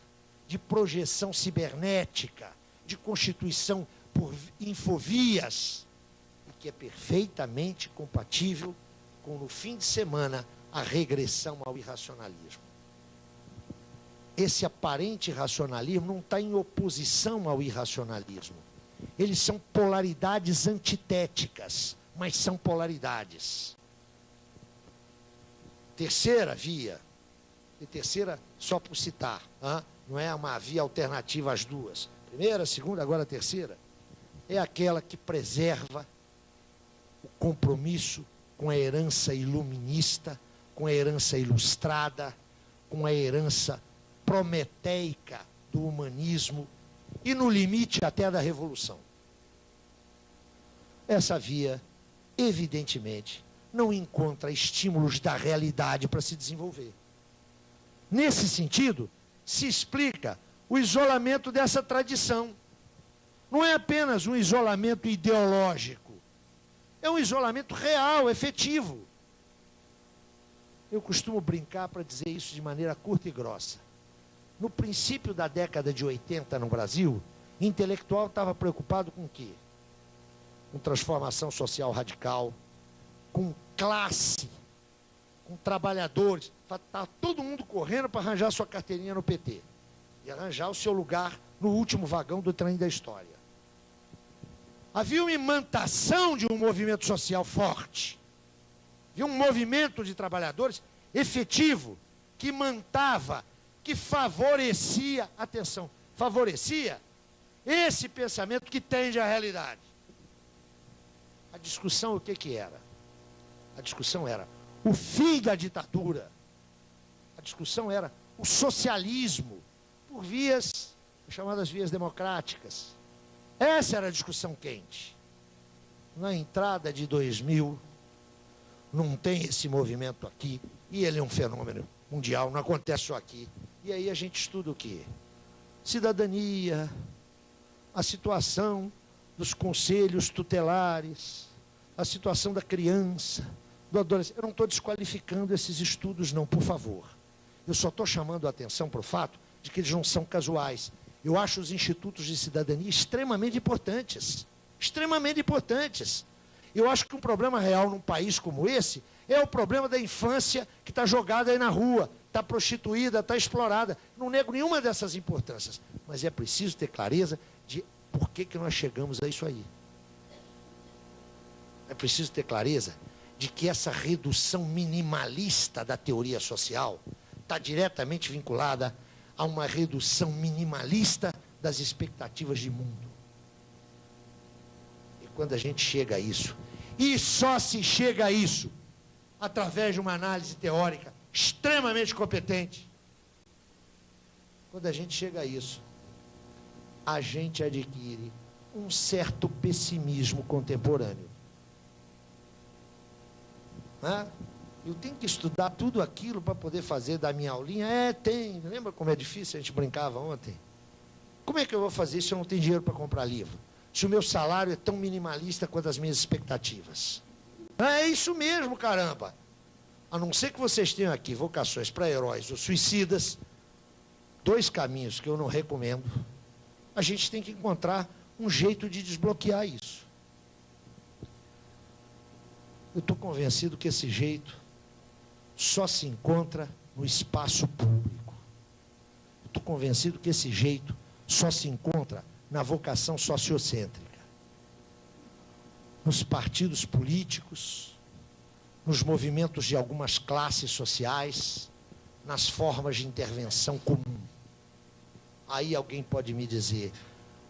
de projeção cibernética, de constituição por infovias, que é perfeitamente compatível com, no fim de semana, a regressão ao irracionalismo. Esse aparente racionalismo não está em oposição ao irracionalismo. Eles são polaridades antitéticas, mas são polaridades. Terceira via, e terceira só por citar, não é uma via alternativa às duas. Primeira, segunda, agora a terceira, é aquela que preserva o compromisso com a herança iluminista, com a herança ilustrada, com a herança prometeica do humanismo e, no limite, até da revolução. Essa via, evidentemente, não encontra estímulos da realidade para se desenvolver. Nesse sentido, se explica o isolamento dessa tradição. Não é apenas um isolamento ideológico, é um isolamento real, efetivo. Eu costumo brincar para dizer isso de maneira curta e grossa. No princípio da década de 80 no Brasil, o intelectual estava preocupado com o quê? Com transformação social radical, com classe, com trabalhadores. Está todo mundo correndo para arranjar sua carteirinha no PT e arranjar o seu lugar no último vagão do trem da história. Havia uma imantação de um movimento social forte. Havia um movimento de trabalhadores efetivo, que imantava, que favorecia, atenção, favorecia esse pensamento que tende à realidade. A discussão o que era? A discussão era o fim da ditadura. A discussão era o socialismo por vias chamadas vias democráticas. Essa era a discussão quente. Na entrada de 2000, não tem esse movimento aqui, e ele é um fenômeno mundial, não acontece só aqui. E aí a gente estuda o quê? Cidadania, a situação dos conselhos tutelares, a situação da criança, do adolescente. Eu não estou desqualificando esses estudos, não, por favor. Eu só estou chamando a atenção para o fato de que eles não são casuais. Eu acho os institutos de cidadania extremamente importantes. Extremamente importantes. Eu acho que um problema real num país como esse é o problema da infância que está jogada aí na rua, está prostituída, está explorada. Não nego nenhuma dessas importâncias, mas é preciso ter clareza de por que nós chegamos a isso aí. É preciso ter clareza de que essa redução minimalista da teoria social está diretamente vinculada a uma redução minimalista das expectativas de mundo. E quando a gente chega a isso, e só se chega a isso através de uma análise teórica extremamente competente, quando a gente chega a isso, a gente adquire um certo pessimismo contemporâneo. Eu tenho que estudar tudo aquilo para poder fazer da minha aulinha? Tem. Lembra como é difícil? A gente brincava ontem. Como é que eu vou fazer se eu não tenho dinheiro para comprar livro? Se o meu salário é tão minimalista quanto as minhas expectativas? É isso mesmo, caramba. A não ser que vocês tenham aqui vocações para heróis ou suicidas, dois caminhos que eu não recomendo. A gente tem que encontrar um jeito de desbloquear isso. Eu estou convencido que esse jeito só se encontra no espaço público. Eu estou convencido que esse jeito só se encontra na vocação sociocêntrica. Nos partidos políticos, nos movimentos de algumas classes sociais, nas formas de intervenção comum. Aí alguém pode me dizer,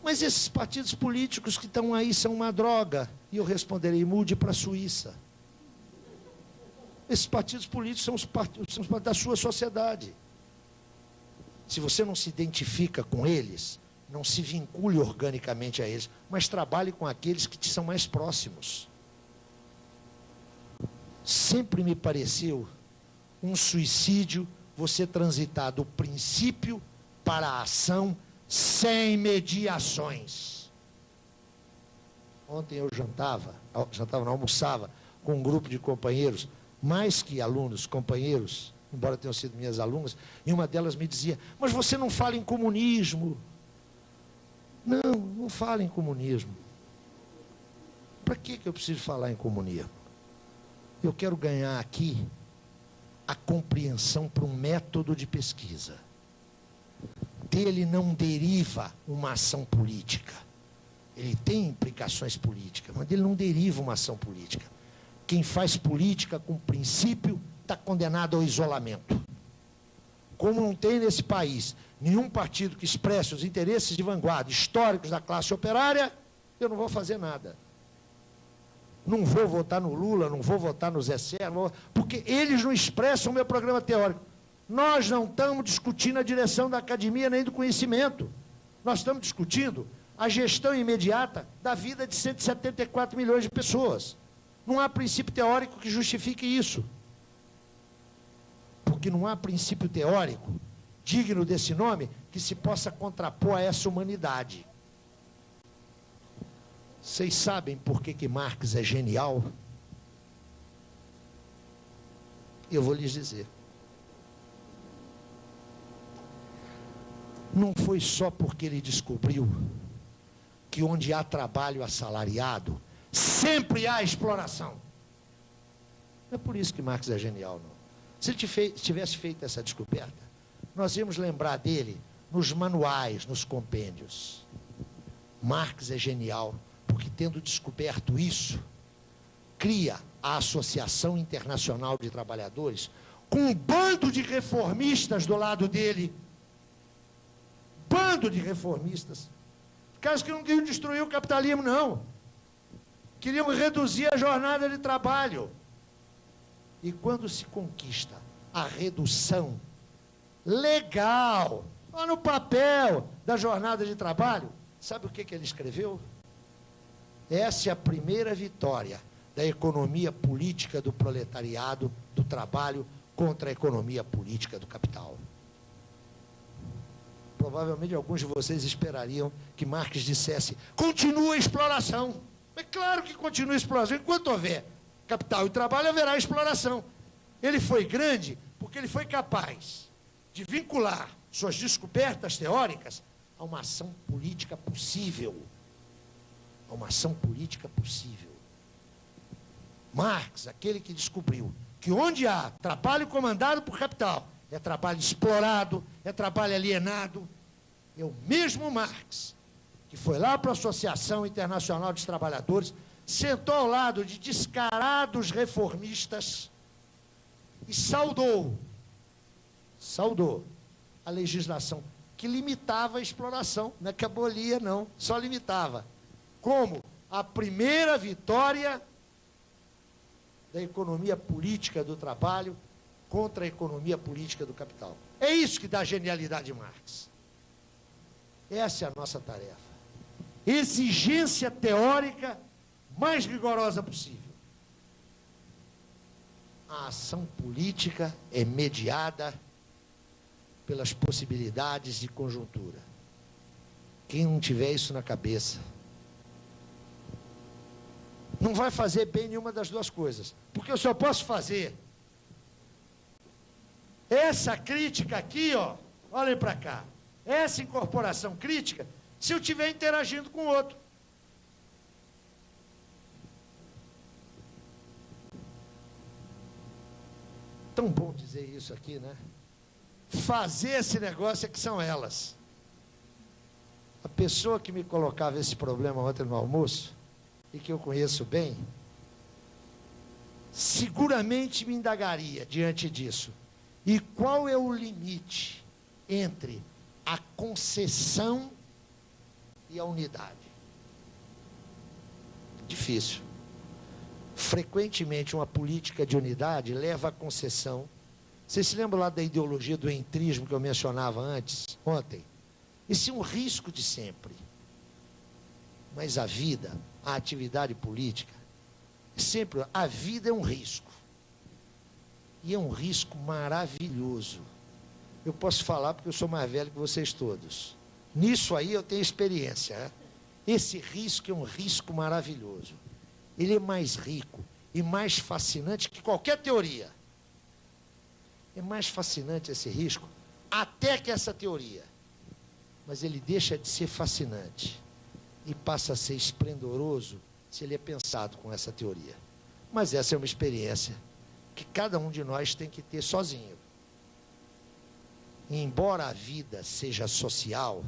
mas esses partidos políticos que estão aí são uma droga. E eu responderei, mude para a Suíça. Esses partidos políticos são os partidos da sua sociedade. Se você não se identifica com eles, não se vincule organicamente a eles, mas trabalhe com aqueles que te são mais próximos. Sempre me pareceu um suicídio você transitar do princípio para a ação sem mediações. Ontem eu almoçava com um grupo de companheiros, mais que alunos, companheiros, embora tenham sido minhas alunas, e uma delas me dizia, mas você não fala em comunismo. Não fala em comunismo. Para que eu preciso falar em comunismo? Eu quero ganhar aqui a compreensão para um método de pesquisa. Dele não deriva uma ação política. Ele tem implicações políticas, mas dele não deriva uma ação política. Quem faz política com princípio está condenado ao isolamento. Como não tem nesse país nenhum partido que expresse os interesses de vanguarda históricos da classe operária, eu não vou fazer nada. Não vou votar no Lula, não vou votar no Zé Serra, porque eles não expressam o meu programa teórico. Nós não estamos discutindo a direção da academia nem do conhecimento. Nós estamos discutindo a gestão imediata da vida de 174 milhões de pessoas. Não há princípio teórico que justifique isso. Porque não há princípio teórico digno desse nome que se possa contrapor a essa humanidade. Vocês sabem por que Marx é genial? Eu vou lhes dizer. Não foi só porque ele descobriu que onde há trabalho assalariado, sempre há exploração. Não é por isso que Marx é genial, não. Se ele tivesse feito essa descoberta, nós íamos lembrar dele nos manuais, nos compêndios. Marx é genial porque, tendo descoberto isso, cria a Associação Internacional de Trabalhadores com um bando de reformistas do lado dele. Bando de reformistas. Caras que não queriam destruir o capitalismo, não. Queriam reduzir a jornada de trabalho. E quando se conquista a redução legal, lá no papel da jornada de trabalho, sabe o que ele escreveu? Essa é a primeira vitória da economia política do proletariado, do trabalho, contra a economia política do capital. O provavelmente alguns de vocês esperariam que Marx dissesse: continua a exploração. É claro que continua a exploração. Enquanto houver capital e trabalho, haverá exploração. Ele foi grande porque ele foi capaz de vincular suas descobertas teóricas a uma ação política possível. A uma ação política possível. Marx, aquele que descobriu que onde há trabalho comandado por capital, é trabalho explorado, é trabalho alienado, é o mesmo Marx que foi lá para a Associação Internacional dos Trabalhadores, sentou ao lado de descarados reformistas e saudou a legislação que limitava a exploração, não é que abolia não, só limitava, como a primeira vitória da economia política do trabalho contra a economia política do capital. É isso que dá a genialidade de Marx. Essa é a nossa tarefa. Exigência teórica mais rigorosa possível. A ação política é mediada pelas possibilidades de conjuntura. Quem não tiver isso na cabeça não vai fazer bem nenhuma das duas coisas. Porque eu só posso fazer essa crítica aqui, ó, olhem para cá, essa incorporação crítica, se eu estiver interagindo com o outro. Tão bom dizer isso aqui, né? Fazer esse negócio é que são elas. A pessoa que me colocava esse problema ontem no almoço, e que eu conheço bem, seguramente me indagaria diante disso. E qual é o limite entre a concessão e a unidade? Difícil. Frequentemente, uma política de unidade leva à concessão. Vocês se lembram lá da ideologia do entrismo que eu mencionava ontem? Esse é um risco de sempre. Mas a vida, a atividade política, sempre, a vida é um risco. E é um risco maravilhoso. Eu posso falar porque eu sou mais velho que vocês todos. Nisso aí eu tenho experiência. Né? Esse risco é um risco maravilhoso. Ele é mais rico e mais fascinante que qualquer teoria. É mais fascinante esse risco até que essa teoria. Mas ele deixa de ser fascinante e passa a ser esplendoroso se ele é pensado com essa teoria. Mas essa é uma experiência que cada um de nós tem que ter sozinho. E embora a vida seja social,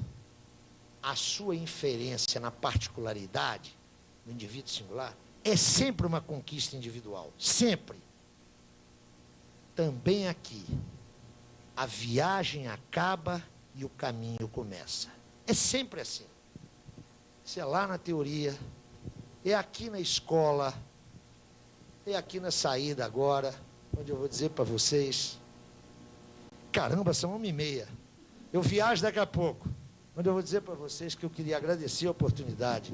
a sua inferência na particularidade, no indivíduo singular, é sempre uma conquista individual. Sempre. Também aqui, a viagem acaba e o caminho começa. É sempre assim. Isso é lá na teoria, é aqui na escola, é aqui na saída agora, onde eu vou dizer para vocês, caramba, são 1h30, eu viajo daqui a pouco, onde eu vou dizer para vocês que eu queria agradecer a oportunidade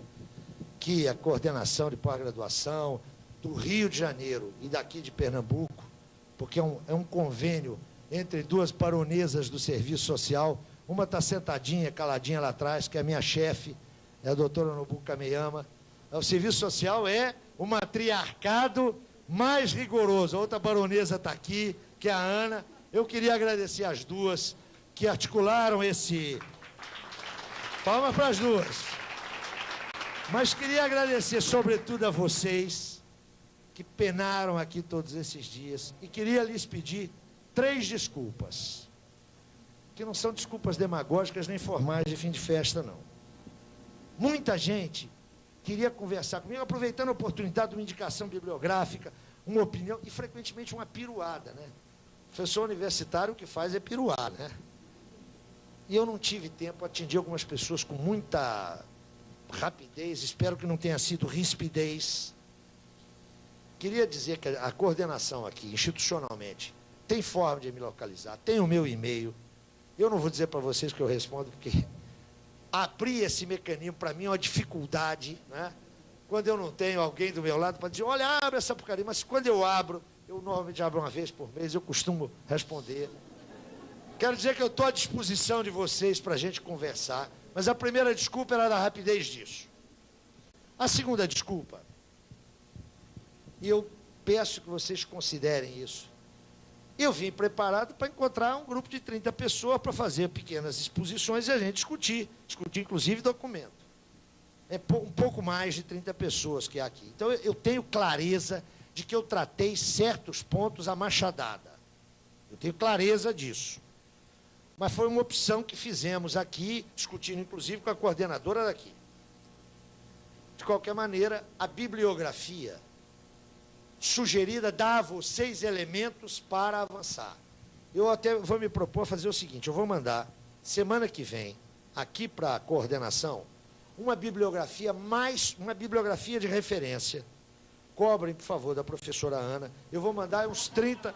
que a coordenação de pós-graduação do Rio de Janeiro e daqui de Pernambuco, porque é um convênio entre duas baronesas do serviço social, uma está sentadinha, caladinha lá atrás, que é a minha chefe, é a doutora Nobuko Kameyama. O serviço social é o matriarcado mais rigoroso. A outra baronesa está aqui, que é a Ana. Eu queria agradecer as duas que articularam esse... Palmas para as duas. Mas queria agradecer, sobretudo, a vocês que penaram aqui todos esses dias. E queria lhes pedir 3 desculpas, que não são desculpas demagógicas nem formais de fim de festa, não. Muita gente queria conversar comigo, aproveitando a oportunidade de uma indicação bibliográfica, uma opinião, e frequentemente uma piruada, né? O professor universitário o que faz é piruar, né? E eu não tive tempo, atendi algumas pessoas com muita rapidez, espero que não tenha sido rispidez. Queria dizer que a coordenação aqui, institucionalmente, tem forma de me localizar, tem o meu e-mail. Eu não vou dizer para vocês que eu respondo, porque abrir esse mecanismo, para mim, é uma dificuldade, né? Quando eu não tenho alguém do meu lado para dizer, olha, abre essa porcaria, mas quando eu abro, eu normalmente abro uma vez por mês, eu costumo responder. Quero dizer que eu estou à disposição de vocês para a gente conversar, mas a primeira desculpa era da rapidez disso. A segunda desculpa, e eu peço que vocês considerem isso, eu vim preparado para encontrar um grupo de 30 pessoas para fazer pequenas exposições e a gente discutir inclusive documento. É um pouco mais de 30 pessoas que há aqui. Então eu tenho clareza de que eu tratei certos pontos à machadada. Eu tenho clareza disso. Mas foi uma opção que fizemos aqui, discutindo inclusive com a coordenadora daqui. De qualquer maneira, a bibliografia sugerida dá a vocês elementos para avançar. Eu até vou me propor a fazer o seguinte, eu vou mandar, semana que vem, aqui para a coordenação, uma bibliografia de referência. Cobrem, por favor, da professora Ana. Eu vou mandar uns 30...